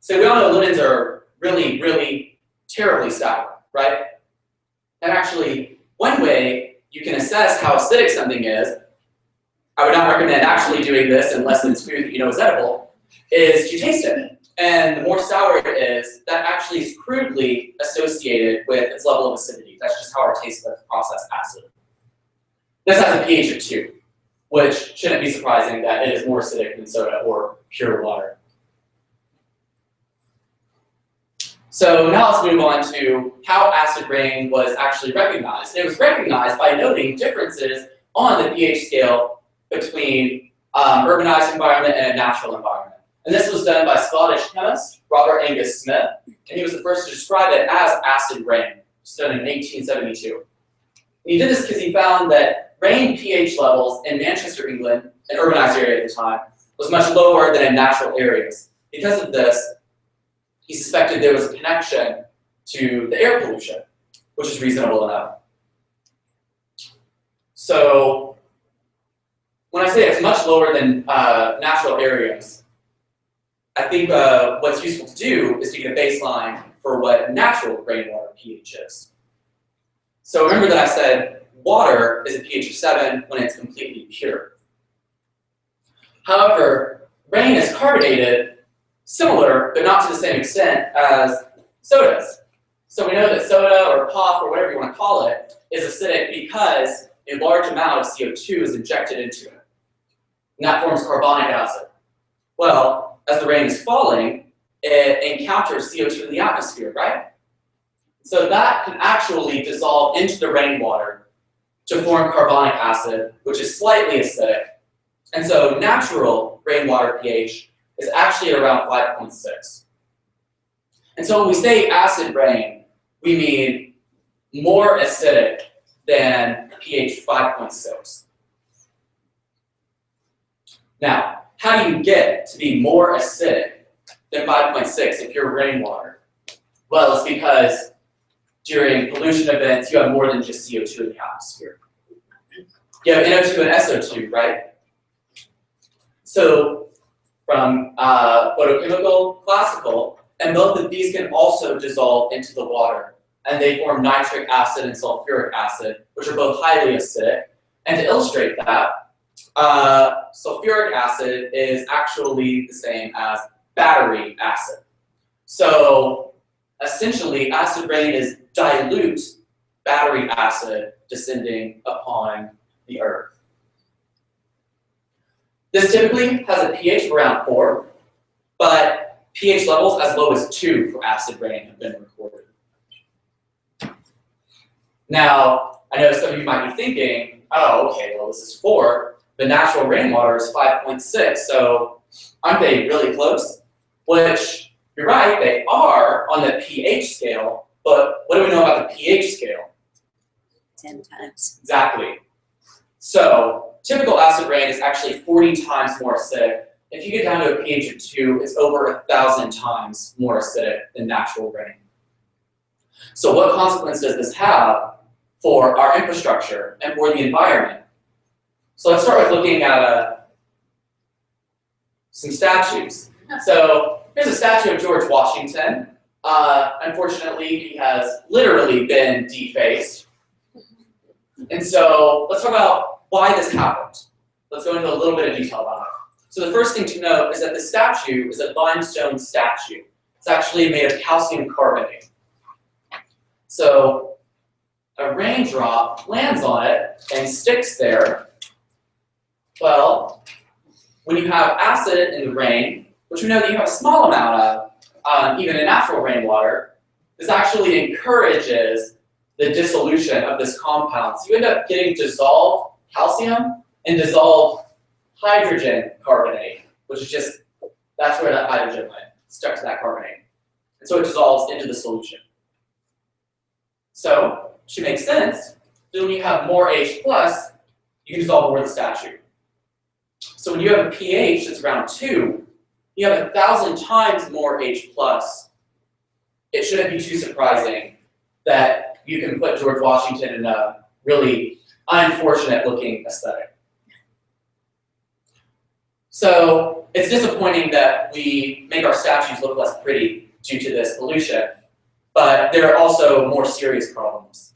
So we all know lemons are really, really terribly sour, right? And actually, one way you can assess how acidic something is, I would not recommend actually doing this unless it's food that you know is edible, is to taste it. And the more sour it is, that actually is crudely associated with its level of acidity. That's just how our taste buds process acid. This has a pH of 2, which shouldn't be surprising that it is more acidic than soda or pure water. So now let's move on to how acid rain was actually recognized. It was recognized by noting differences on the pH scale between urbanized environment and a natural environment. And this was done by Scottish chemist Robert Angus Smith, and he was the first to describe it as acid rain. It was done in 1872. And he did this because he found that rain pH levels in Manchester, England, an urbanized area at the time, was much lower than in natural areas. Because of this, he suspected there was a connection to the air pollution, which is reasonable enough. So when I say it's much lower than natural areas, I think what's useful to do is to get a baseline for what natural rainwater pH is. So remember that I said water is a pH of 7 when it's completely pure. However, rain is carbonated, similar, but not to the same extent as sodas. So we know that soda or pop or whatever you want to call it is acidic because a large amount of CO2 is injected into it. And that forms carbonic acid. Well, as the rain is falling, it encounters CO2 in the atmosphere, right? So that can actually dissolve into the rainwater to form carbonic acid, which is slightly acidic. And so natural rainwater pH is actually at around 5.6. And so when we say acid rain, we mean more acidic than pH 5.6. Now, how do you get to be more acidic than 5.6 if you're rainwater? Well, it's because during pollution events, you have more than just CO2 in the atmosphere. You have NO2 and SO2, right? So from photochemical, classical, and both of these can also dissolve into the water. And they form nitric acid and sulfuric acid, which are both highly acidic. And to illustrate that, sulfuric acid is actually the same as battery acid. So essentially, acid rain is dilute battery acid descending upon the earth. This typically has a pH of around 4, but pH levels as low as 2 for acid rain have been recorded. Now, I know some of you might be thinking, oh, okay, well, this is 4, but natural rainwater is 5.6, so aren't they really close? Which, you're right, they are on the pH scale, but what do we know about the pH scale?
10 times.
Exactly. So, typical acid rain is actually 40 times more acidic. If you get down to a pH of 2, it's over 1,000 times more acidic than natural rain. So what consequence does this have for our infrastructure and for the environment? So let's start with looking at some statues. So here's a statue of George Washington. Unfortunately, he has literally been defaced. And so let's talk about why this happened. Let's go into a little bit of detail about it. So the first thing to note is that the statue is a limestone statue. It's actually made of calcium carbonate. So a raindrop lands on it and sticks there. Well, when you have acid in the rain, which we know that you have a small amount of, even in natural rainwater, this actually encourages the dissolution of this compound. So you end up getting dissolved calcium and dissolved hydrogen carbonate, which is just, that's where that hydrogen went, stuck to that carbonate. And so it dissolves into the solution. So, it should make sense that when you have more H+, you can dissolve more of the statue. So when you have a pH that's around 2, you have 1,000 times more H+. It shouldn't be too surprising that you can put George Washington in a really unfortunate looking aesthetic. So it's disappointing that we make our statues look less pretty due to this pollution, but there are also more serious problems.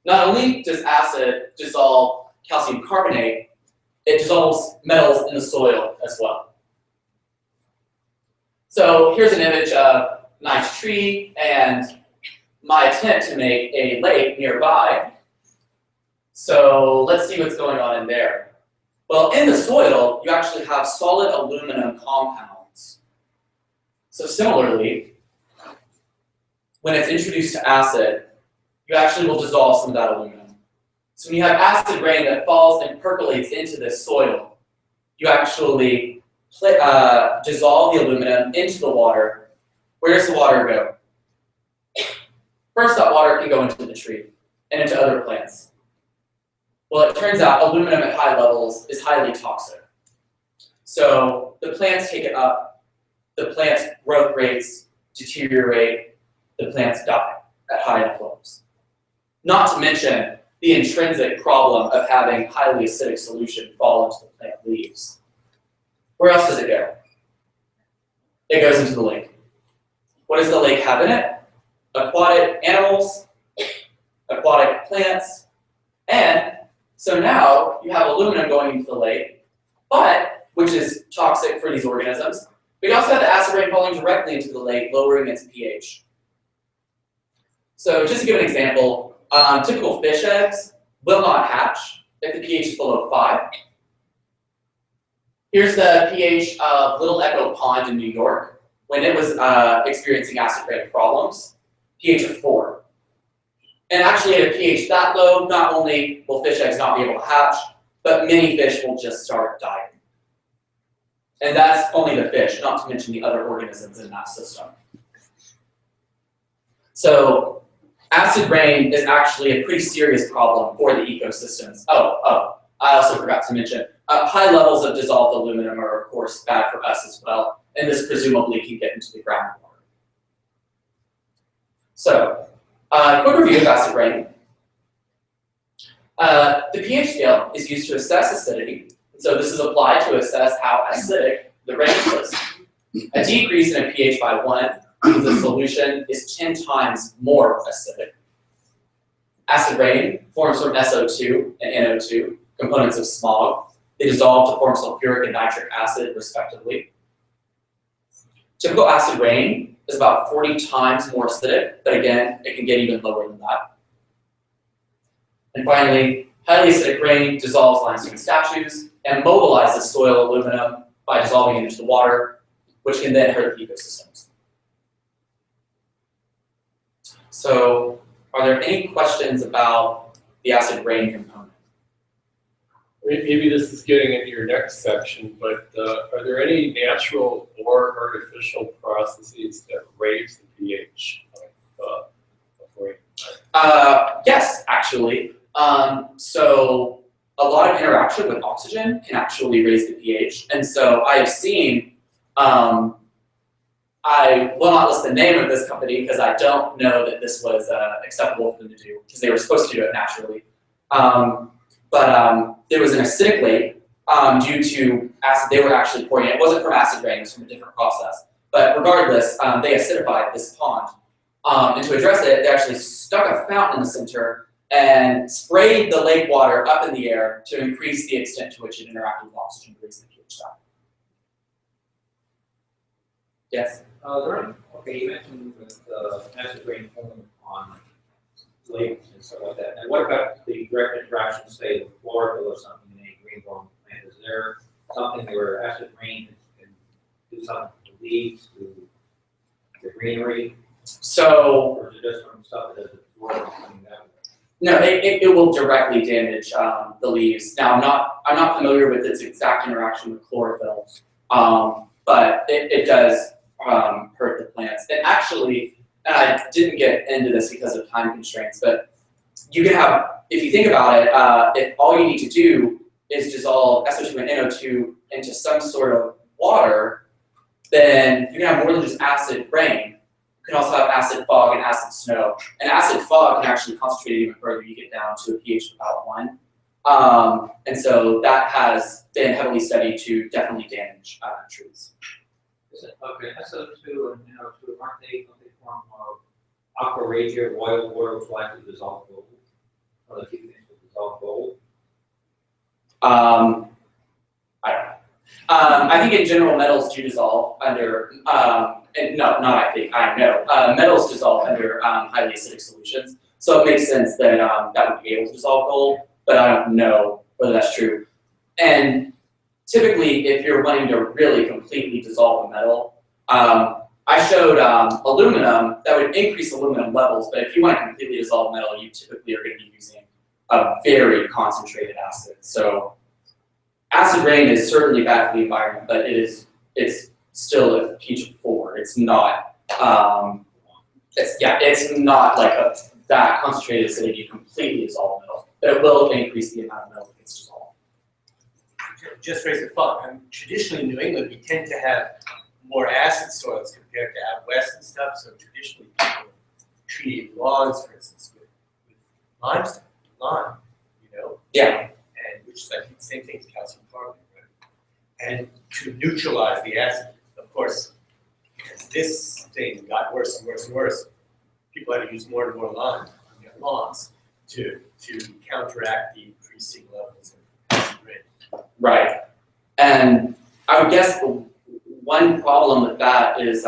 Not only does acid dissolve calcium carbonate, it dissolves metals in the soil as well. So here's an image of a nice tree and my attempt to make a lake nearby. So let's see what's going on in there. Well, in the soil, you actually have solid aluminum compounds. So similarly, when it's introduced to acid, you actually will dissolve some of that aluminum. So when you have acid rain that falls and percolates into this soil, you actually dissolve the aluminum into the water. Where does the water go? First, that water can go into the tree and into other plants. Well, it turns out aluminum at high levels is highly toxic. So the plants take it up, the plant's growth rates deteriorate, the plants die at high enough levels. Not to mention the intrinsic problem of having highly acidic solution fall into the plant leaves. Where else does it go? It goes into the lake. What does the lake have in it? Aquatic animals, aquatic plants, and so now you have aluminum going into the lake, which is toxic for these organisms, but you also have the acid rain falling directly into the lake, lowering its pH. So just to give an example, typical fish eggs will not hatch if the pH is below 5. Here's the pH of Little Echo Pond in New York when it was experiencing acid rain problems, pH of 4. And actually at a pH that low, not only will fish eggs not be able to hatch, but many fish will just start dying. And that's only the fish, not to mention the other organisms in that system. So acid rain is actually a pretty serious problem for the ecosystems. I also forgot to mention, high levels of dissolved aluminum are of course bad for us as well, and this presumably can get into the groundwater. So, quick review of acid rain. The pH scale is used to assess acidity. So this is applied to assess how acidic the rain is. A decrease in a pH by 1 means the solution is 10 times more acidic. Acid rain forms from SO2 and NO2, components of smog. They dissolve to form sulfuric and nitric acid, respectively. Typical acid rain is about 40 times more acidic, but again, it can get even lower than that. And finally, highly acidic rain dissolves limestone statues and mobilizes soil aluminum by dissolving it into the water, which can then hurt the ecosystems. So, are there any questions about the acid rain component?
Maybe this is getting into your next section, but are there any natural or artificial processes that raise the pH of rain?
Yes, actually. So a lot of interaction with oxygen can actually raise the pH. And so I have seen, I will not list the name of this company because I don't know that this was acceptable for them to do, because they were supposed to do it naturally. But there was an acidic lake due to acid they were actually pouring in. It wasn't from acid rain, it was from a different process. But regardless, they acidified this pond. And to address it, they actually stuck a fountain in the center and sprayed the lake water up in the air to increase the extent to which it interacted with oxygen to raise the pH down. Yes?
Okay, you mentioned that acid rain falling on lakes and stuff like that. And what about the direct interaction, say, with chlorophyll or something in a green growing plant? Is there something where acid rain can do something to the leaves, to the greenery?
So,
or is it just from stuff that is absorbed coming that way?
No, it will directly damage the leaves. Now, I'm not familiar with its exact interaction with chlorophyll, but it does hurt the plants. And actually, and I didn't get into this because of time constraints, but you can have, if you think about it, if all you need to do is dissolve SO2 and NO2 into some sort of water, then you can have more than just acid rain. You can also have acid fog and acid snow. And acid fog can actually concentrate even further. You get down to a pH of about 1. And so that has been heavily studied to definitely damage trees.
Okay, SO2 and NO2, aren't they form of aqua regia, oil, water, which will actually dissolve gold? Or the few things will dissolve gold?
I don't know. I think in general metals do dissolve under, and no, not I think, I know. Metals dissolve under highly acidic solutions. So it makes sense that that would be able to dissolve gold, but I don't know whether that's true. And typically, if you're wanting to really completely dissolve a metal, I showed aluminum that would increase aluminum levels, but if you want to completely dissolve metal, you typically are going to be using a very concentrated acid. So acid rain is certainly bad for the environment, but it's still a pH of 4. It's not it's not like that concentrated acidity completely dissolve metal, but it will increase the amount of metal that gets dissolved.
Just raise the thought, traditionally in New England, we tend to have more acid soils compared to out west and stuff, so traditionally people treated lawns, for instance, with limestone, lime,
Yeah.
and which is like the same thing as calcium carbonate, right? And to neutralize the acid, of course, as this thing got worse and worse and worse, people had to use more and more lime on their lawns to counteract the increasing levels of acid rain.
Right. And I would guess the one problem with that is,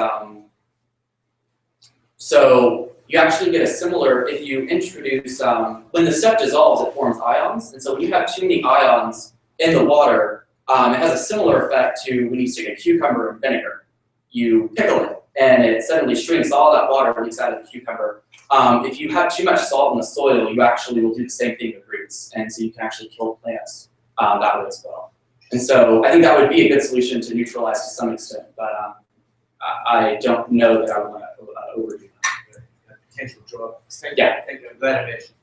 so you actually get a similar, if you introduce, when the stuff dissolves, it forms ions. And so when you have too many ions in the water, it has a similar effect to when you stick a cucumber in vinegar. You pickle it, and it suddenly shrinks. All that water leaks out of the cucumber. If you have too much salt in the soil, you actually will do the same thing with roots. And so you can actually kill plants that way as well. And so I think that would be a good solution to neutralize to some extent, but I don't know that I would want to overdo that.
Potential drawbacks.
Yeah.
Thank you. I'm glad I mentioned.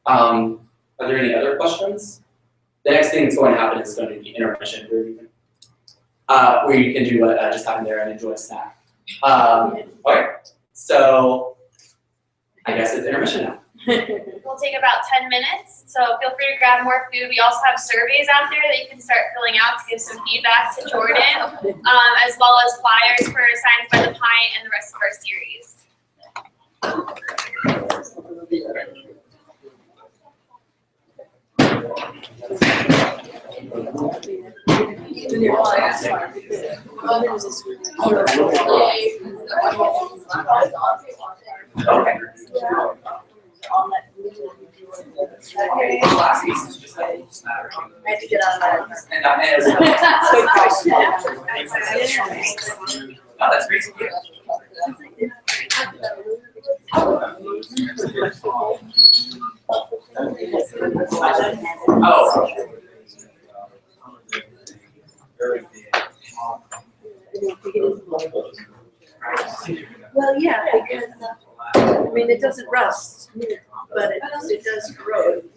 Are there any other questions? The next thing that's going to happen is going to be intermission, where you can do what just happened there and enjoy a snack. Okay, so I guess it's intermission now.
We'll take about 10 minutes, so feel free to grab more food. We also have surveys out there that you can start filling out to give some feedback to Jordan, as well as flyers for Science by the Pint and the rest of our series.
Okay. Last piece is just like just matter.
I have to get on that.
And oh, that's great. Oh.
Well, yeah, because, I mean, it doesn't rust, but it does corrode.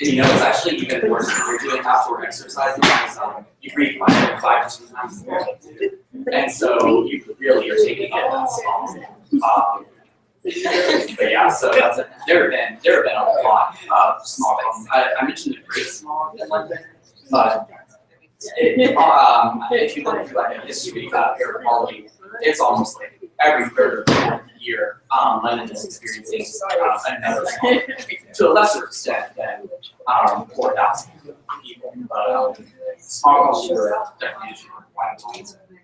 And you know, it's actually even worse if you're doing outdoor exercise because you breathe 5 to 2 times a day. And so you really are taking it small. But yeah, so that's it. There have been a lot of small problems. I mentioned the great small in London, but if you look through like a history of air quality, it's almost like every third year, London is experiencing another small, to a lesser extent than 4,000 people. But small problems are definitely an issue for quite a long time.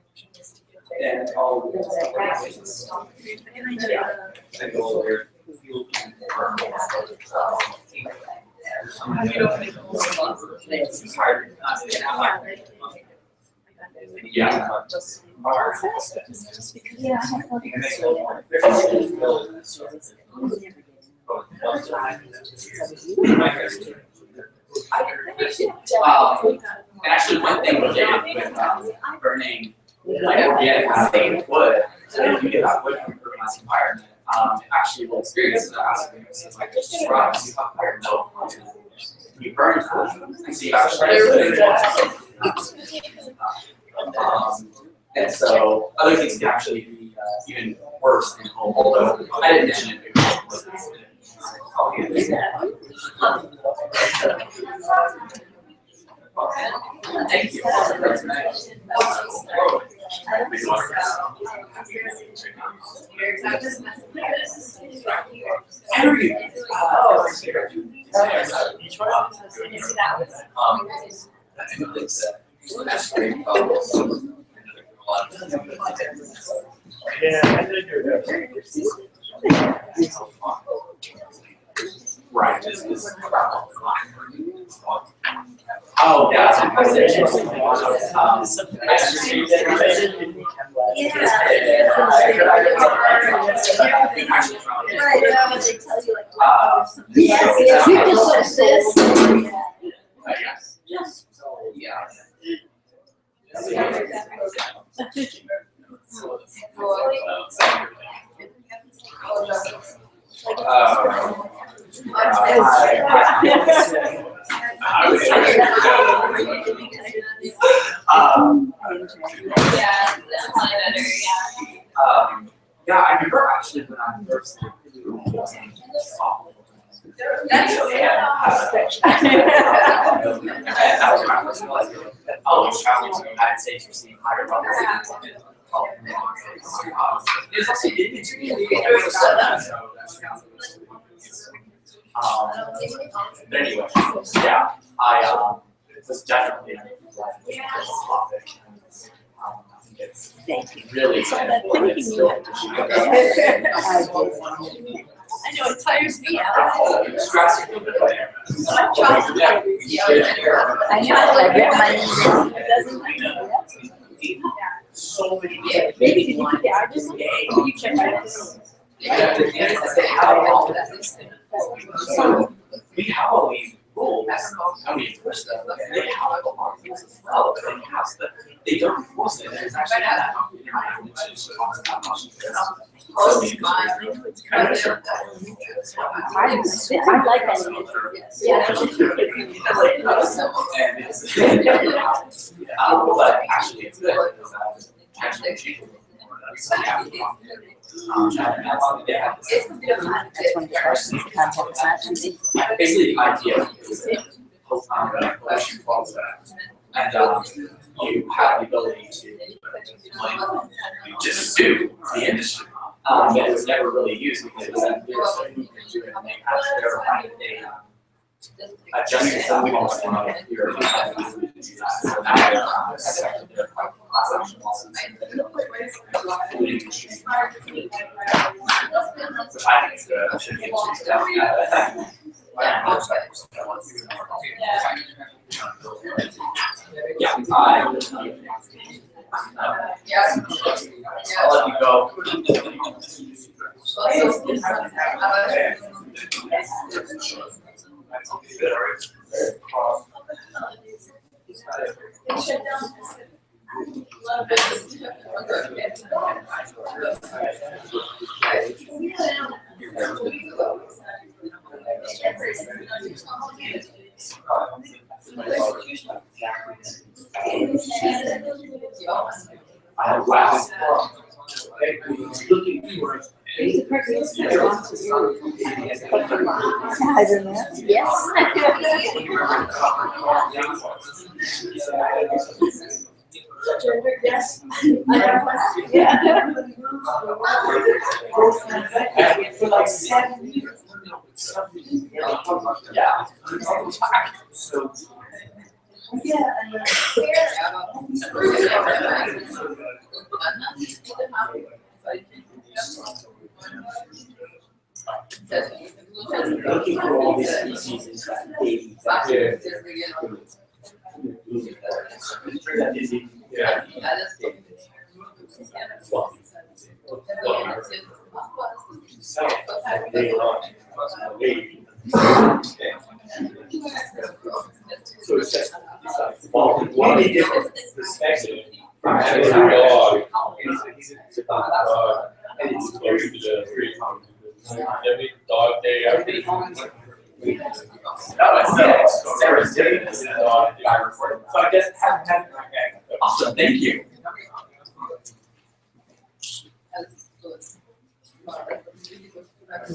And all of the organizations that go over yeah. And actually one thing we did with burning like organic acid wood, so if you get that wood from a urbanized environment, it actually will experience the acid reflux. It's like just rocks, you have higher milk, you burn that, and so you actually and so other things can actually be even worse than home, although I didn't mention it.
Thank you. How are you? Oh, that's great.
Yeah, I did hear that.
Right. Oh, yeah.
Yes, yes, you just assist.
Yes. Yeah. Yeah, I remember actually when I first that's okay. That was my first realization. Oh, traveling to the United States, you're seeing higher levels of there's also but anyway, yeah, I was definitely topic. I think it's really important.
I know, it tires me out.
Stress a little bit there.
I'm trying.
I know, I get my.
So many.
Maybe you can, yeah, I just, you check my.
We have all these rules, and we enforce them, and they have a lot of rules as well, but they have, but they don't enforce it, there's actually that. It's kind of different.
I like that.
Yeah. But actually, it's good, because actually change. Basically, the idea is pollution falls back, and you have the ability to just sue the industry. But it was never really used because it was unclear who could do it, and they had to verify that they adjusted something almost in a year. So now they're class action lawsuits. Which I think is good. Should be issues down. Yeah, I'll let you go. Wow. Looking for
Yes.
For like 7 years. Yeah. So. Looking for all these species that baby. Yeah. So it's just completely different perspective from having a dog.
And it's very every dog day, every.
No, it's serendipitous. So I guess awesome, thank you.
I've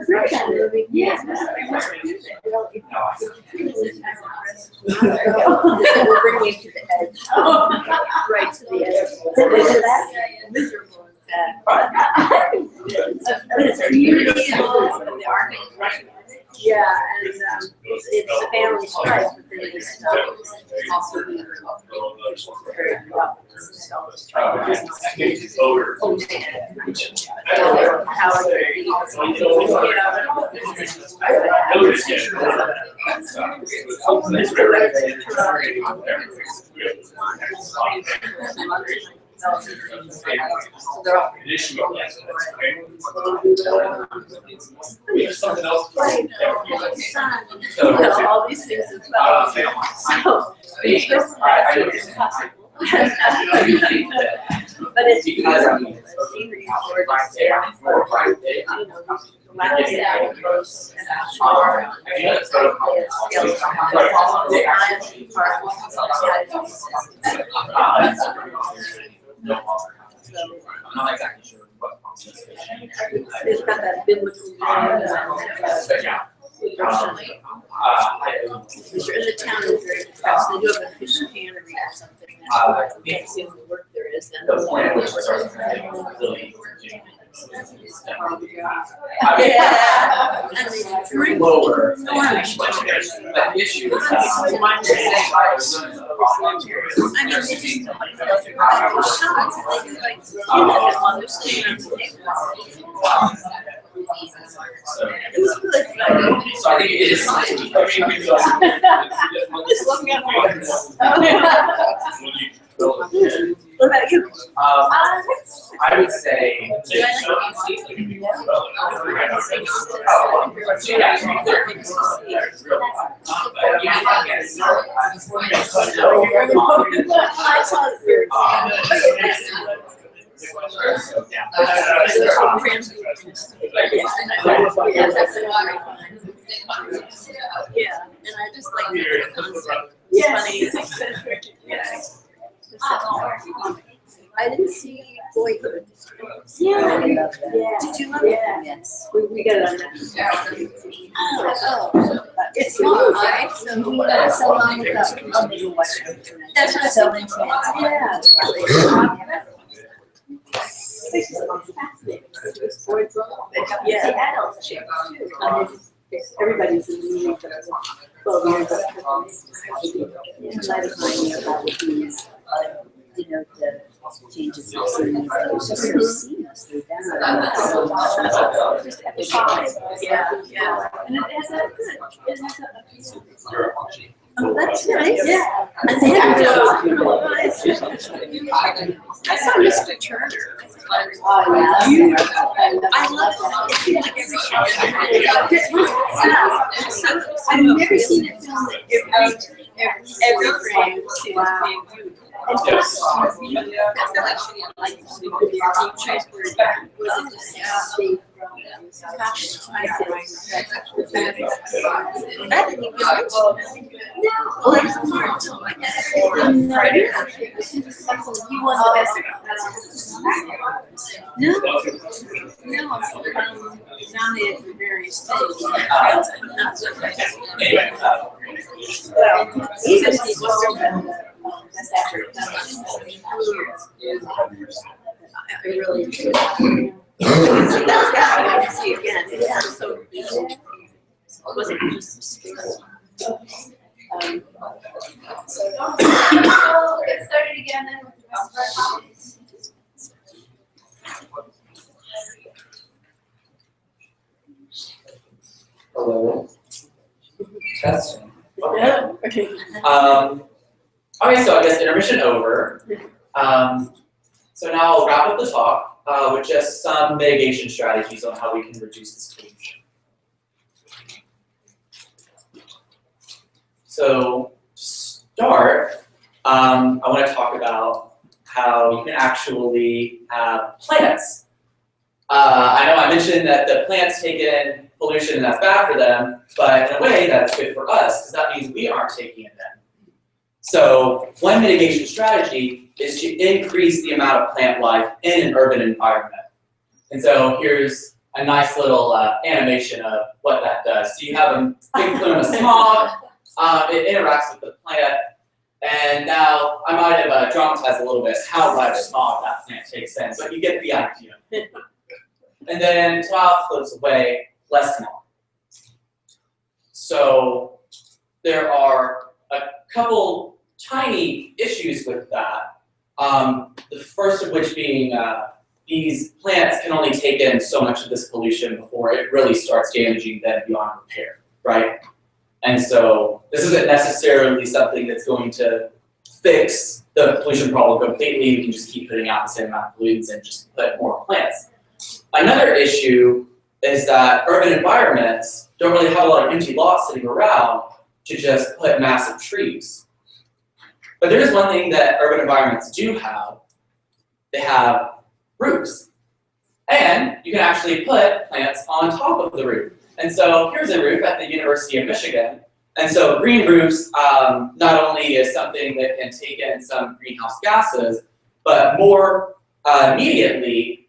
heard that movie. Yeah. We'll bring you to the edge. Right to the edge. Miserable. But it's beautiful. The army. Yeah, and it's a family strife, but then it's also very rough.
Something else.
All these things as well. So, it's just impossible. But it's because scenery is gorgeous. You know, the landscape
I'm not exactly sure what.
it's got that biblical.
But yeah.
The town is very depressed. They do have a fish cannery or something. That's the only work there is. And
The plan was really.
Yeah. And they drink.
Lower. But the issue is that.
I mean, they just like shots. They do like on their stand. It was good.
So I think it is.
Just looking at what about you?
I would say.
I saw it here. Yeah, and I just like the concept. It's funny. I didn't see Boyhood.
Yeah.
Did you love it? Yes.
We got it on that.
It's long, right? So long without. That's what so interesting. Yeah. Yeah.
Everybody's in the meeting for 12 years.
That is my year, that would be, you know, the changes in scenery, it's just so seamlessly done. Yeah.
And it has a good, it has a.
Oh, that's nice.
Yeah.
And they have I saw Mr. Turner.
Oh, yeah.
I love that. I've never seen a film that every frame seems being viewed. And plus, like transported that didn't even no, that's smart. You want the best. No, nominated for various things. Well, even the best actor. I really enjoyed it. That's got to see again. It was so beautiful. It wasn't just scary.
So we'll get started again then with the rest of our topics.
Hello. Testing.
Yeah. Okay.
Okay, so I guess intermission over. So now I'll wrap up the talk with just some mitigation strategies on how we can reduce this pollution. So to start, I want to talk about how you can actually have plants. I know I mentioned that the plants take in pollution and that's bad for them, but in a way that's good for us because that means we aren't taking it in. So one mitigation strategy is to increase the amount of plant life in an urban environment. And so here's a nice little animation of what that does. So you have a big plume of smog, it interacts with the plant, and now I might have dramatized a little bit how much smog that plant takes in, but you get the idea. And then top floats away, less smog. So there are a couple tiny issues with that. The first of which being these plants can only take in so much of this pollution before it really starts damaging them beyond repair, right? And so this isn't necessarily something that's going to fix the pollution problem completely. We can just keep putting out the same amount of pollutants and just put more plants. Another issue is that urban environments don't really have a lot of empty lots sitting around to just put massive trees. But there is one thing that urban environments do have. They have roofs. And you can actually put plants on top of the roof. And so here's a roof at the University of Michigan. And so green roofs not only is something that can take in some greenhouse gases, but more immediately,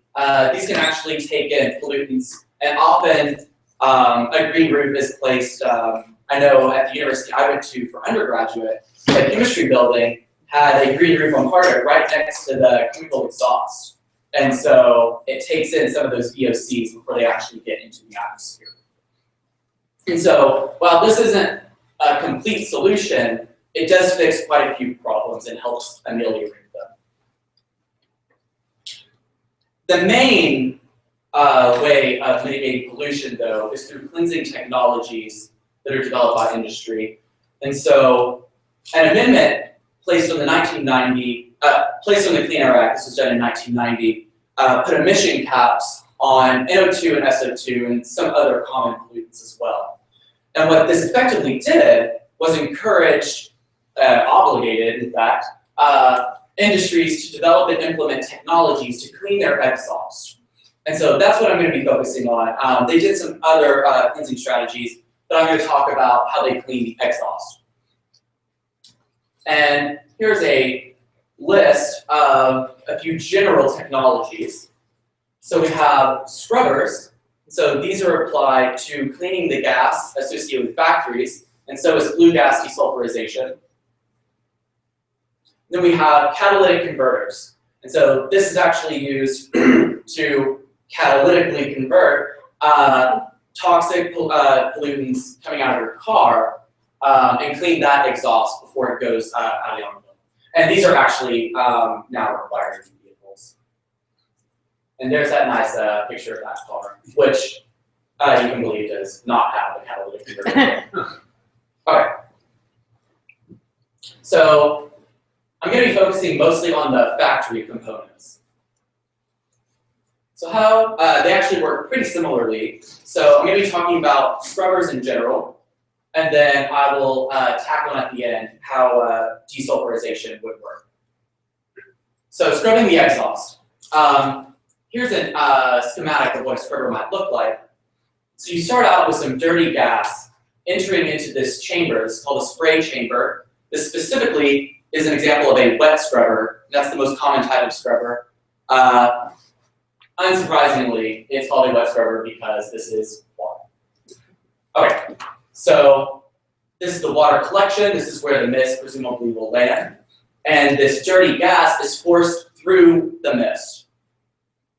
these can actually take in pollutants. And often a green roof is placed, I know at the university I went to for undergraduate, the chemistry building had a green roof on part of it right next to the chemical exhaust. And so it takes in some of those VOCs before they actually get into the atmosphere. And so while this isn't a complete solution, it does fix quite a few problems and helps ameliorate them. The main way of mitigating pollution, though, is through cleansing technologies that are developed by industry. And so an amendment placed on the Clean Air Act, this was done in 1990, put emission caps on NO2 and SO2 and some other common pollutants as well. And what this effectively did was encourage, obligated in fact, industries to develop and implement technologies to clean their exhaust. And so that's what I'm going to be focusing on. They did some other cleansing strategies, but I'm going to talk about how they clean the exhaust. And here's a list of a few general technologies. So we have scrubbers. So these are applied to cleaning the gas associated with factories, and so is flue gas desulfurization. Then we have catalytic converters. And so this is actually used to catalytically convert toxic pollutants coming out of your car and clean that exhaust before it goes out of the automobile. And these are actually now required in vehicles. And there's that nice picture of that car, which you can believe does not have a catalytic converter. Okay. So I'm going to be focusing mostly on the factory components. So how they actually work pretty similarly. So I'm going to be talking about scrubbers in general, and then I will tack on at the end how desulfurization would work. So scrubbing the exhaust. Here's a schematic of what a scrubber might look like. So you start out with some dirty gas entering into this chamber. It's called a spray chamber. This specifically is an example of a wet scrubber. That's the most common type of scrubber. Unsurprisingly, it's called a wet scrubber because this is water. Okay, so this is the water collection. This is where the mist presumably will land. And this dirty gas is forced through the mist.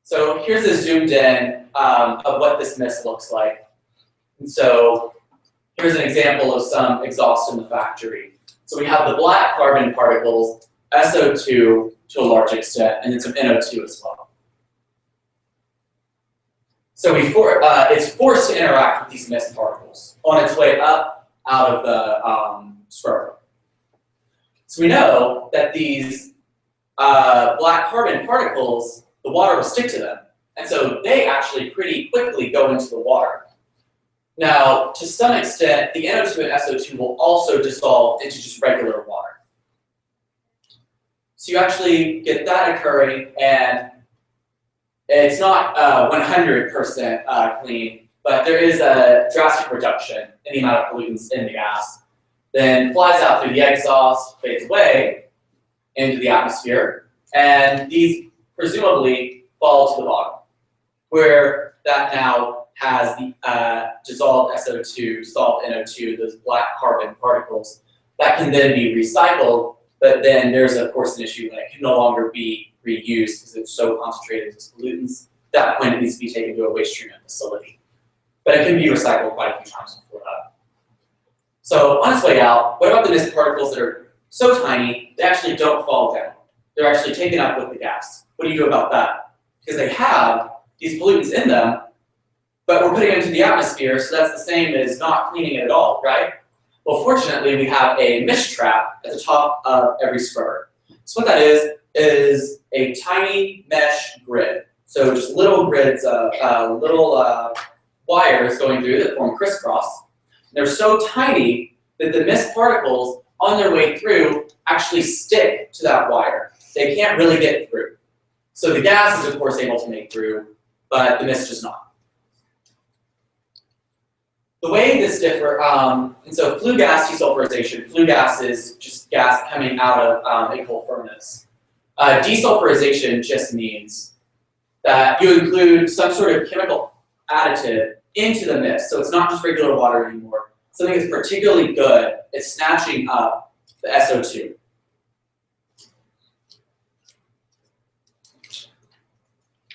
So here's a zoomed in of what this mist looks like. And so here's an example of some exhaust in the factory. So we have the black carbon particles, SO2 to a large extent, and then some NO2 as well. So it's forced to interact with these mist particles on its way up out of the scrubber. So we know that these black carbon particles, the water will stick to them. And so they actually pretty quickly go into the water. Now, to some extent, the NO2 and SO2 will also dissolve into just regular water. So you actually get that occurring, and it's not 100% clean, but there is a drastic reduction in the amount of pollutants in the gas. Then flies out through the exhaust, fades away into the atmosphere, and these presumably fall to the bottom, where that now has the dissolved SO2, dissolved NO2, those black carbon particles that can then be recycled, but then there's of course an issue that it can no longer be reused because it's so concentrated as pollutants. At that point it needs to be taken to a waste treatment facility. But it can be recycled quite a few times before that. So on its way out, what about the mist particles that are so tiny, they actually don't fall down. They're actually taken up with the gas. What do you do about that? Because they have these pollutants in them, but we're putting them into the atmosphere, so that's the same as not cleaning it at all, right? Well, fortunately, we have a mist trap at the top of every scrubber. So what that is a tiny mesh grid. So just little grids of wires going through that form crisscross. They're so tiny that the mist particles on their way through actually stick to that wire. They can't really get through. So the gas is of course able to make through, but the mist does not. The way this differs, and so flue gas desulfurization, flue gas is just gas coming out of a coal furnace. Desulfurization just means that you include some sort of chemical additive into the mist, so it's not just regular water anymore. Something that's particularly good at snatching up the SO2.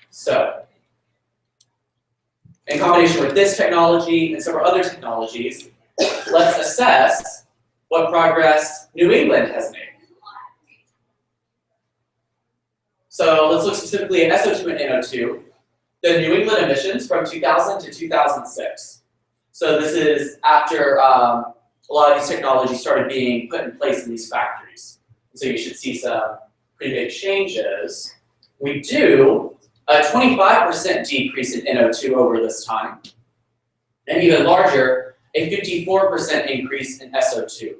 So, in combination with this technology and several other technologies, let's assess what progress New England has made. So let's look specifically at SO2 and NO2, the New England emissions from 2000 to 2006. So this is after a lot of these technologies started being put in place in these factories. So you should see some pretty big changes. We do a 25% decrease in NO2 over this time, and even larger, a 54% increase in SO2.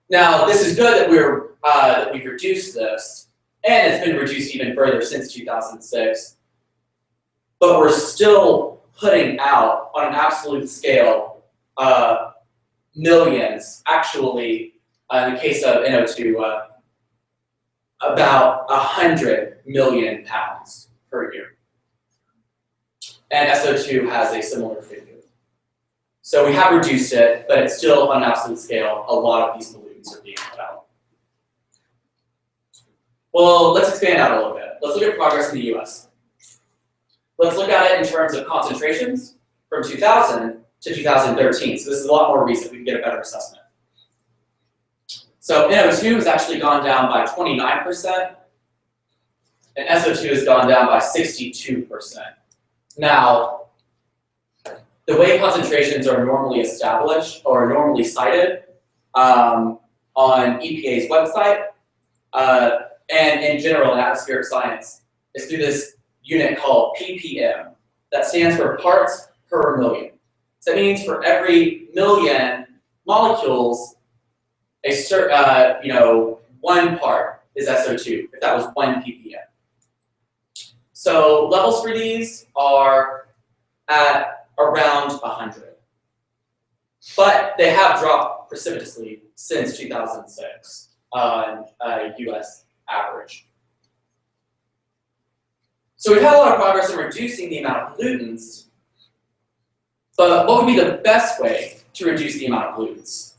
Now, this is good that we've reduced this, and it's been reduced even further since 2006, but we're still putting out, on an absolute scale, millions, actually, in the case of NO2, about 100 million pounds per year. And SO2 has a similar figure. So we have reduced it, but it's still, on an absolute scale, a lot of these pollutants are being put out. Well, let's expand out a little bit. Let's look at progress in the US. Let's look at it in terms of concentrations from 2000 to 2013. So this is a lot more recent. We can get a better assessment. So NO2 has actually gone down by 29%, and SO2 has gone down by 62%. Now, the way concentrations are normally established or normally cited on EPA's website, and in general in atmospheric science, is through this unit called ppm. That stands for parts per million. So that means for every million molecules, a certain, one part is SO2, if that was 1 ppm. So levels for these are at around 100. But they have dropped precipitously since 2006 on a US average. So we've had a lot of progress in reducing the amount of pollutants, but what would be the best way to reduce the amount of pollutants?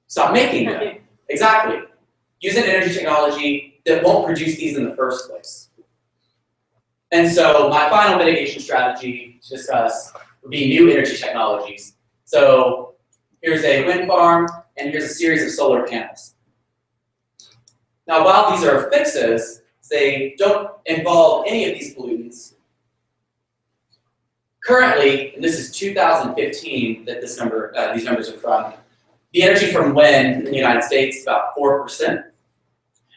Stop making them. Exactly. Use an energy technology that won't produce these in the first place. And so my final mitigation strategy to discuss would be new energy technologies. So here's a wind farm, and here's a series of solar panels. Now, while these are fixes, they don't involve any of these pollutants. Currently, and this is 2015 that these numbers are from, the energy from wind in the United States is about 4%.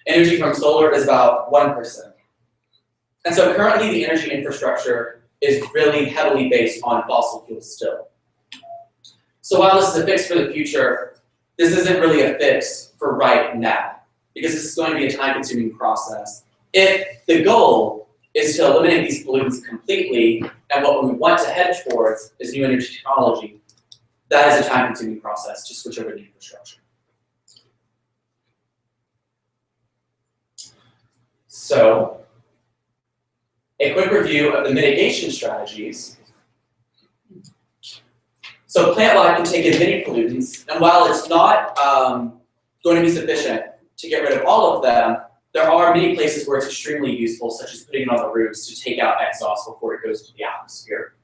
Energy from solar is about 1%. And so currently the energy infrastructure is really heavily based on fossil fuels still. So while this is a fix for the future, this isn't really a fix for right now, because this is going to be a time-consuming process. If the goal is to eliminate these pollutants completely, and what we want to head towards is new energy technology, that is a time-consuming process to switch over to infrastructure. So, a quick review of the mitigation strategies. So plant life can take in many pollutants, and while it's not going to be sufficient to get rid of all of them, there are many places where it's extremely useful, such as putting it on the roofs to take out exhaust before it goes to the atmosphere.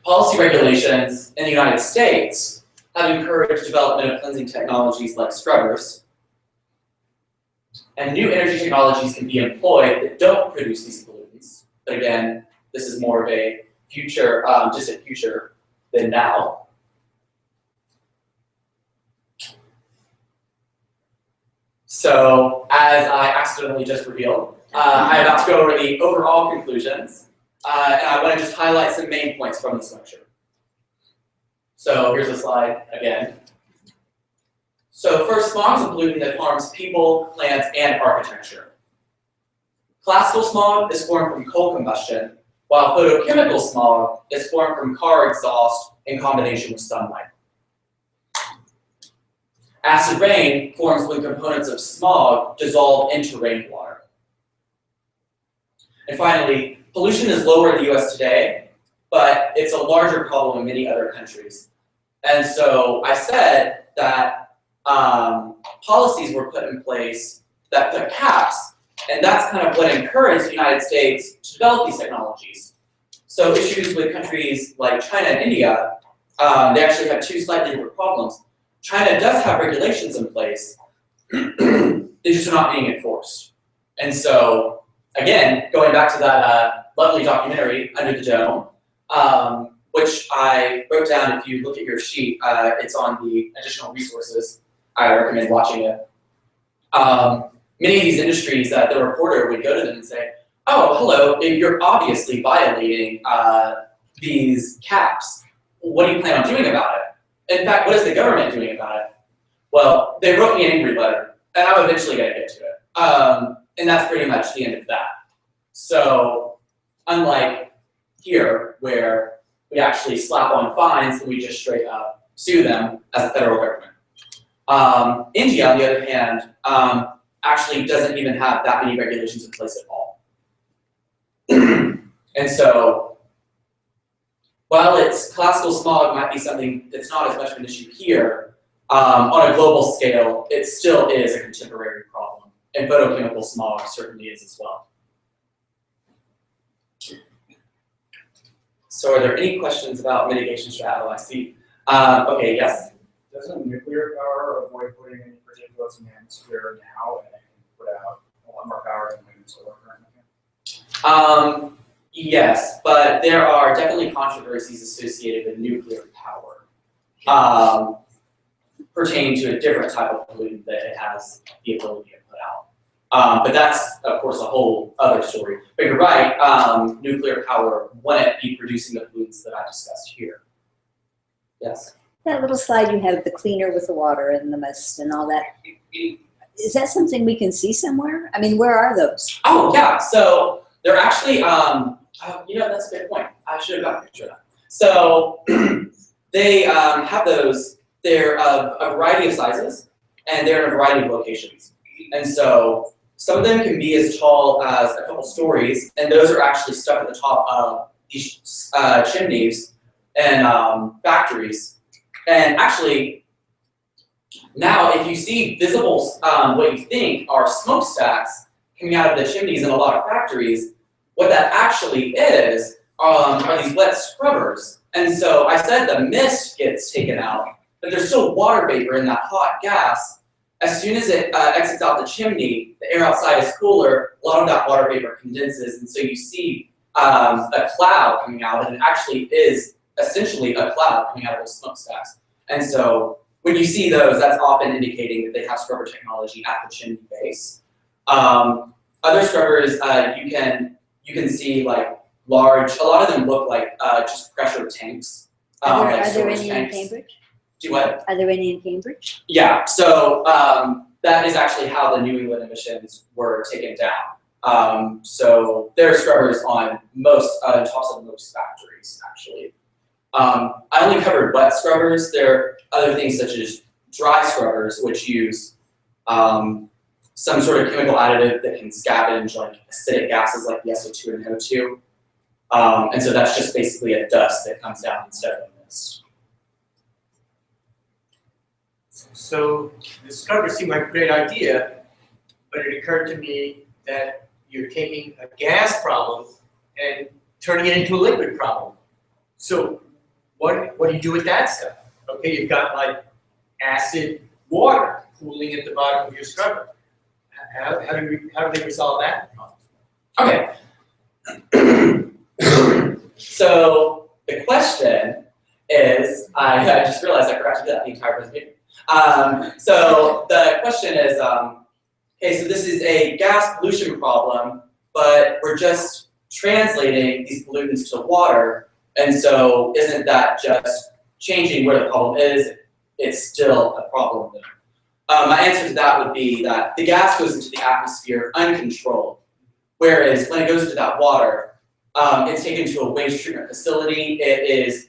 Policy regulations in the United States have encouraged development of cleansing technologies like scrubbers, and new energy technologies can be employed that don't produce these pollutants. But again, this is more of a future, distant future than now. So, as I accidentally just revealed, I'm about to go over the overall conclusions, and I want to just highlight some main points from this lecture. So here's a slide again. So first, smog is a pollutant that harms people, plants, and architecture. Classical smog is formed from coal combustion, while photochemical smog is formed from car exhaust in combination with sunlight. Acid rain forms when components of smog dissolve into rainwater. And finally, pollution is lower in the US today, but it's a larger problem in many other countries. And so I said that policies were put in place that put caps, and that's kind of what encouraged the United States to develop these technologies. So issues with countries like China and India, they actually have two slightly different problems. China does have regulations in place, they just are not being enforced. And so, again, going back to that lovely documentary, Under the Dome, which I wrote down. If you look at your sheet, it's on the additional resources. I recommend watching it. Many of these industries, the reporter would go to them and say, oh, hello, you're obviously violating these caps. What do you plan on doing about it? In fact, what is the government doing about it? Well, they wrote me an angry letter, and I'm eventually going to get to it. And that's pretty much the end of that. So, unlike here, where we actually slap on fines and we just straight up sue them as a federal government. India, on the other hand, actually doesn't even have that many regulations in place at all. And so, while it's classical smog might be something that's not as much of an issue here, on a global scale, it still is a contemporary problem. And photochemical smog certainly is as well. So are there any questions about mitigation strategy? I see. Okay, yes?
Doesn't nuclear power avoid putting any particulates in the atmosphere now and put out a lot more power than wind and solar currently?
Yes, but there are definitely controversies associated with nuclear power pertaining to a different type of pollutant that it has the ability to put out. But that's, of course, a whole other story. But you're right, nuclear power wouldn't be producing the pollutants that I discussed here. Yes?
That little slide you had of the cleaner with the water and the mist and all that, is that something we can see somewhere? I mean, where are those?
Oh, yeah, so they're actually, you know, that's a good point. I should have got a picture of that. So they have those, they're of a variety of sizes, and they're in a variety of locations. And so some of them can be as tall as a couple stories, and those are actually stuck at the top of these chimneys and factories. And actually, now if you see visible, what you think are smokestacks coming out of the chimneys in a lot of factories, what that actually is are these wet scrubbers. And so I said the mist gets taken out, but there's still water vapor in that hot gas. As soon as it exits out the chimney, the air outside is cooler, a lot of that water vapor condenses, and so you see a cloud coming out, and it actually is essentially a cloud coming out of those smokestacks. And so when you see those, that's often indicating that they have scrubber technology at the chimney base. Other scrubbers, you can see like large. A lot of them look like just pressure tanks.
Are
Like
there
storage
any in
tanks.
Cambridge?
Do what?
Are there any in Cambridge?
Yeah, so that is actually how the New England emissions were taken down. So there are scrubbers on most tops of most factories, actually. I only covered wet scrubbers. There are other things such as dry scrubbers, which use some sort of chemical additive that can scavenge like acidic gases like the SO2 and NO2. And so that's just basically a dust that comes down instead of a mist.
So the scrubber seemed like a great idea, but it occurred to me that you're taking a gas problem and turning it into a liquid problem. So what do you do with that stuff? Okay, you've got like acid water pooling at the bottom of your scrubber. How do they resolve that problem?
Okay. So the question is, I just realized I forgot to do that the entire presentation. So the question is, okay, so this is a gas pollution problem, but we're just translating these pollutants to water, and so isn't that just changing where the problem is? It's still a problem there. My answer to that would be that the gas goes into the atmosphere uncontrolled, whereas when it goes into that water, it's taken to a waste treatment facility. It is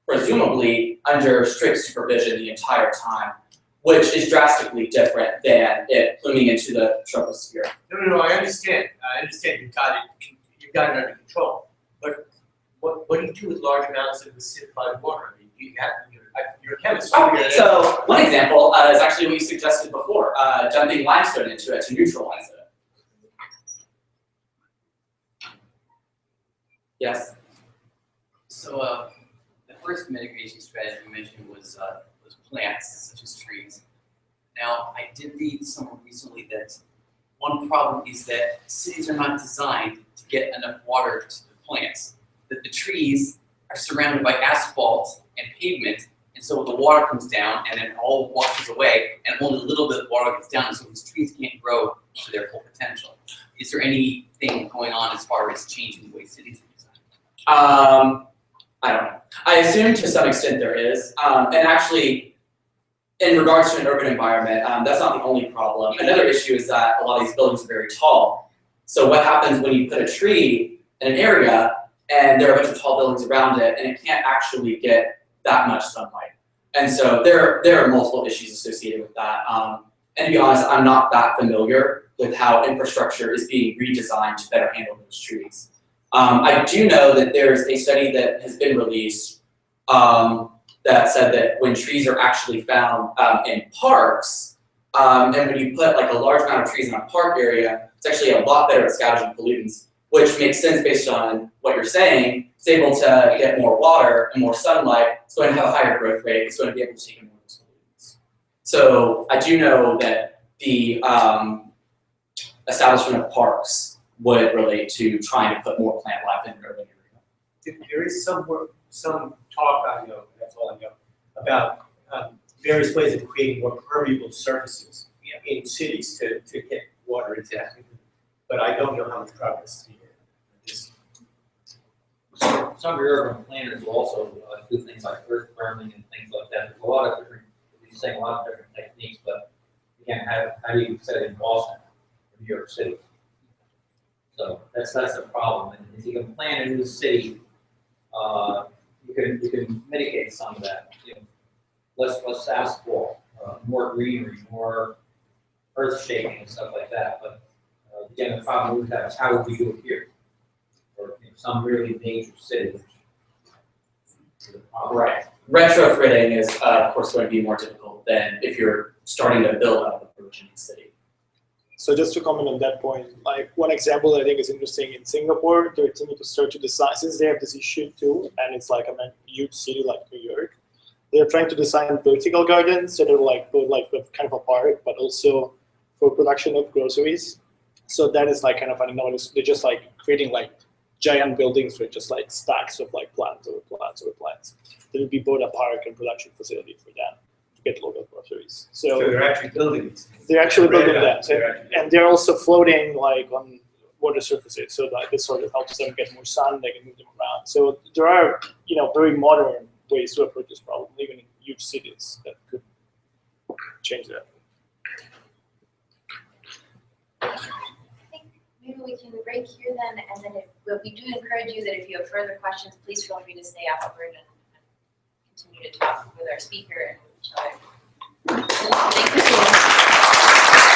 presumably under strict supervision the entire time, which is drastically different than it pluming into the troposphere.
No, I understand. You've got it under control. But what do you do with large amounts of acidified water? I mean, you're a chemist.
So one example is actually what you suggested before, dumping limestone into it to neutralize it. Yes?
So the first mitigation strategy you mentioned was plants, such as trees. Now, I did read somewhere recently that one problem is that cities are not designed to get enough water to the plants. That the trees are surrounded by asphalt and pavement, and so the water comes down and then all washes away, and only a little bit of water gets down, so these trees can't grow to their full potential. Is there anything going on as far as changing the way cities are designed?
I don't know. I assume to some extent there is, and actually, in regards to an urban environment, that's not the only problem. Another issue is that a lot of these buildings are very tall. So what happens when you put a tree in an area and there are a bunch of tall buildings around it and it can't actually get that much sunlight? And so there are multiple issues associated with that. And to be honest, I'm not that familiar with how infrastructure is being redesigned to better handle those trees. I do know that there's a study that has been released that said that when trees are actually found in parks, and when you put like a large amount of trees in a park area, it's actually a lot better at scavenging pollutants, which makes sense based on what you're saying. It's able to get more water and more sunlight. It's going to have a higher growth rate. It's going to be able to take in more of those pollutants. So I do know that the establishment of parks would relate to trying to put more plant life in an urban area.
There is some talk, I know, that's all I know, about various ways of creating more permeable surfaces in cities to get water into that. But I don't know how much progress is here.
Some urban planners will also do things like earth berming and things like that. There's a lot of different, you're saying a lot of different techniques, but again, how do you set it in Boston or New York City? So that's the problem. And if you can plan a new city, you can mitigate some of that. You know, less asphalt, more greenery, more earth shaking and stuff like that. But again, the problem with that is how would we do it here, or some really major city?
Right. Retrofitting is, of course, going to be more difficult than if you're starting to build up a burgeoning city.
So just to comment on that point, like one example that I think is interesting in Singapore, they're thinking to start to design, since they have this issue too, and it's like a huge city like New York, they're trying to design vertical gardens that are like both like kind of apart, but also for production of groceries. So that is like kind of an enormous, they're just like creating like giant buildings with just like stacks of like plants over plants over plants. There would be both a park and production facility for them get local groceries.
So they're actually building these things.
They're actually building
Yeah,
that,
they're actually-
and they're also floating like on water surfaces, so that this sort of helps them get more sun. They can move them around. So there are, very modern ways to approach this problem, even in huge cities, that could change that.
Maybe we can break here then, and then but we do encourage you that if you have further questions, please feel free to stay afterward and continue to talk with our speaker and each other. Thank you so much.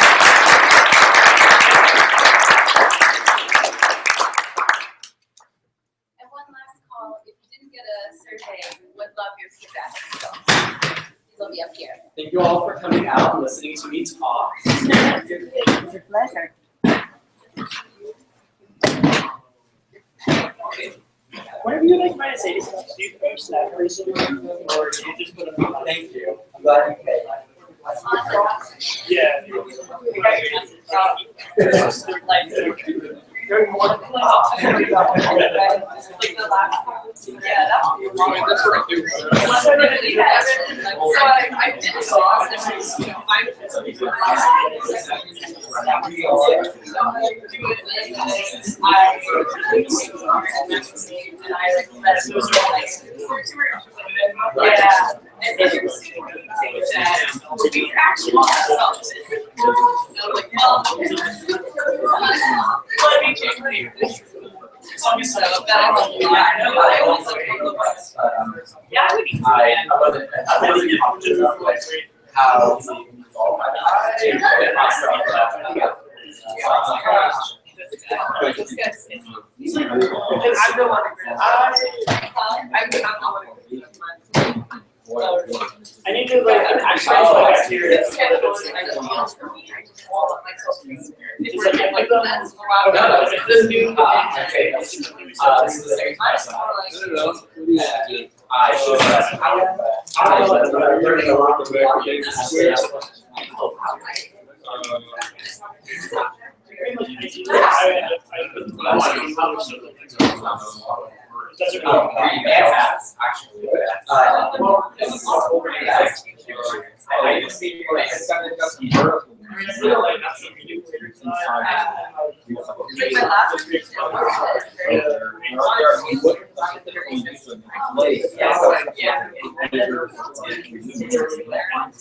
And one last call, if you didn't get a survey, we would love your feedback, so these will be up here.
Thank you all for coming out and listening to me talk.
It's a pleasure.
Whenever you like my say stuff, do you post that recently, or do you just put it on?
Thank you. I'm glad you came.
Yeah. I need to
learning a lot from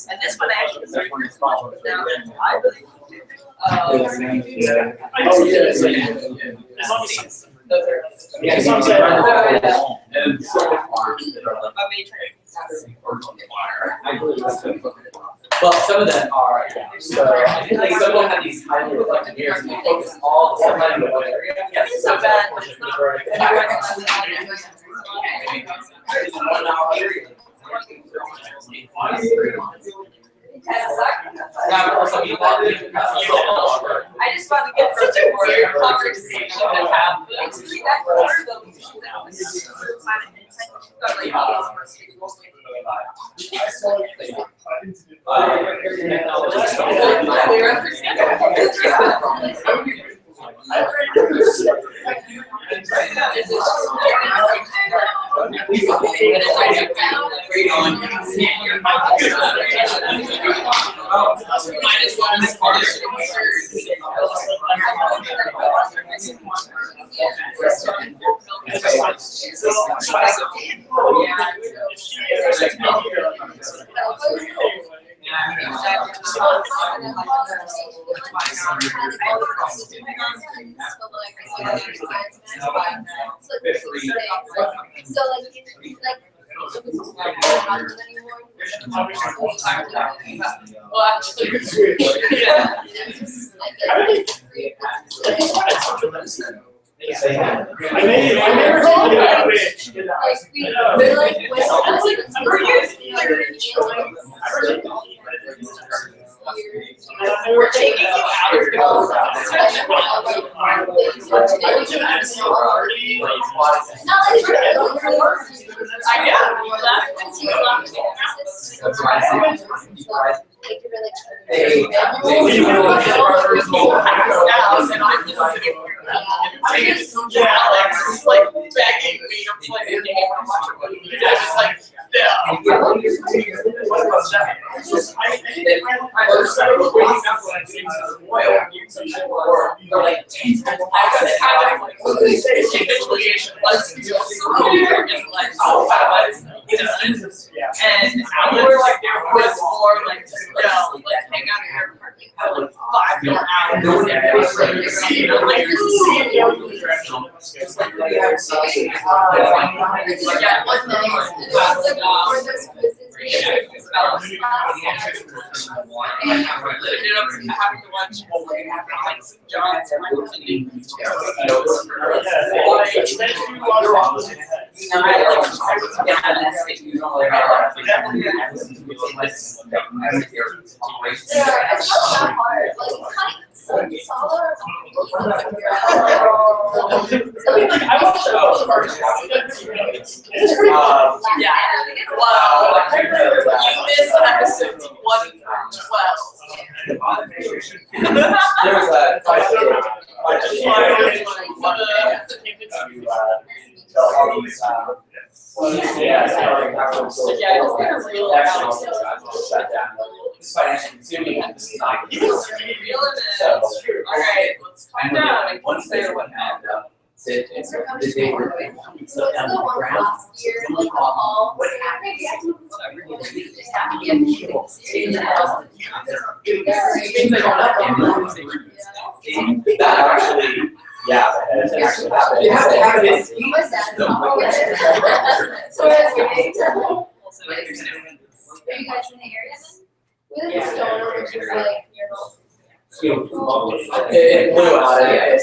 And this one actually is
well, some of them are, so I think like some of them have these highly reflective mirrors and they focus all the sunlight in the one area. Yes,
It's so bad. I just want to get such a weird conversation to have. We're taking you out.
And we were like there for us more like just let's hang out here for like 5 more hours.
That actually, yeah, that actually happened.
You have to have it.
So that's great. Are you guys in the area then? We live in Stone, which is like near the.
It blew out of it.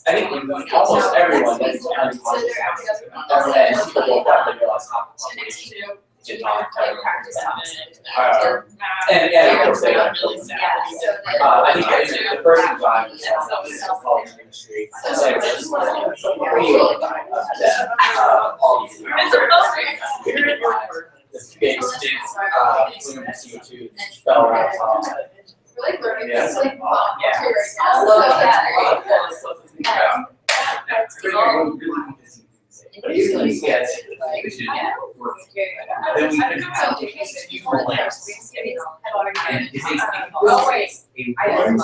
I think almost everyone is unconscious. And people woke up and realized how much did not practice that. And of course they got really sad. I think the first design was called industry. So it was really all this big stick, plume of CO2 fell right on top of it.
We're like learning
Yeah.
this like wow.
Yeah.
I love that.
But usually, yes, we should work. Then we can have a few more lamps. And it takes always a one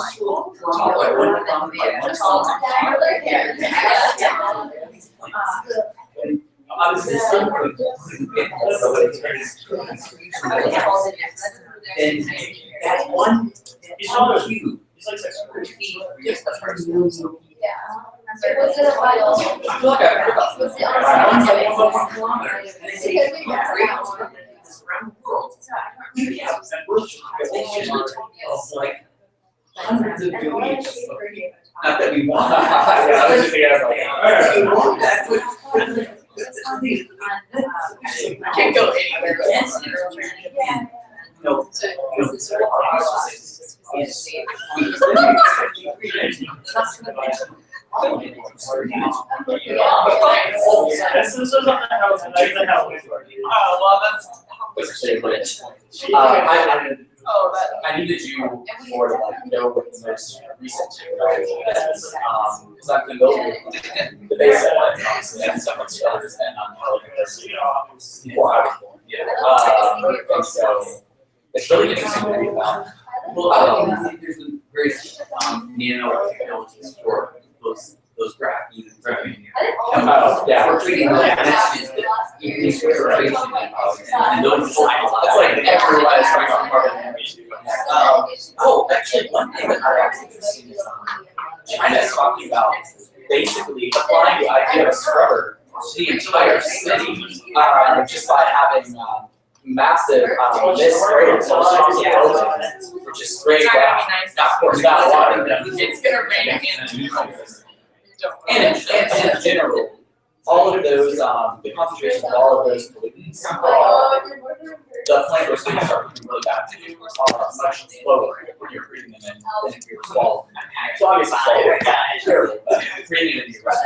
taller, one obviously, some could get also and that one cube is like 600 feet. Yes, that's right.
Yeah. Was it a while?
Look at it.
Was it
on 1 kilometer. And they say around the world. We have a population of like hundreds of billions. Not that we want.
Yeah, I was just thinking, I was like,
That's what. I can't go anywhere else. No,
I needed you more to like know what the most recent technology is, because I'm familiar with the basic ones, obviously, and so much others than how it was before I was born. And so it's really interesting to read about.
Well, there's some very nano technologies for those graphene and graphene.
Yeah.
For treating the messages that increase refrigeration and those.
It's like everyone is trying on carbon emission.
Actually, one thing that I was interested in is
China is talking about basically applying the idea of a scrubber to the entire city, just by having massive mist spray which is sprayed down. Now, of course, not water.
It's gonna rain
And in general, all of those, the concentration of all of those pollutants, the flavors can start moving really bad to you. Much slower when you're breathing them in than if you're swallowing them. So obviously, swallowing that is terrible, but breathing it in your breath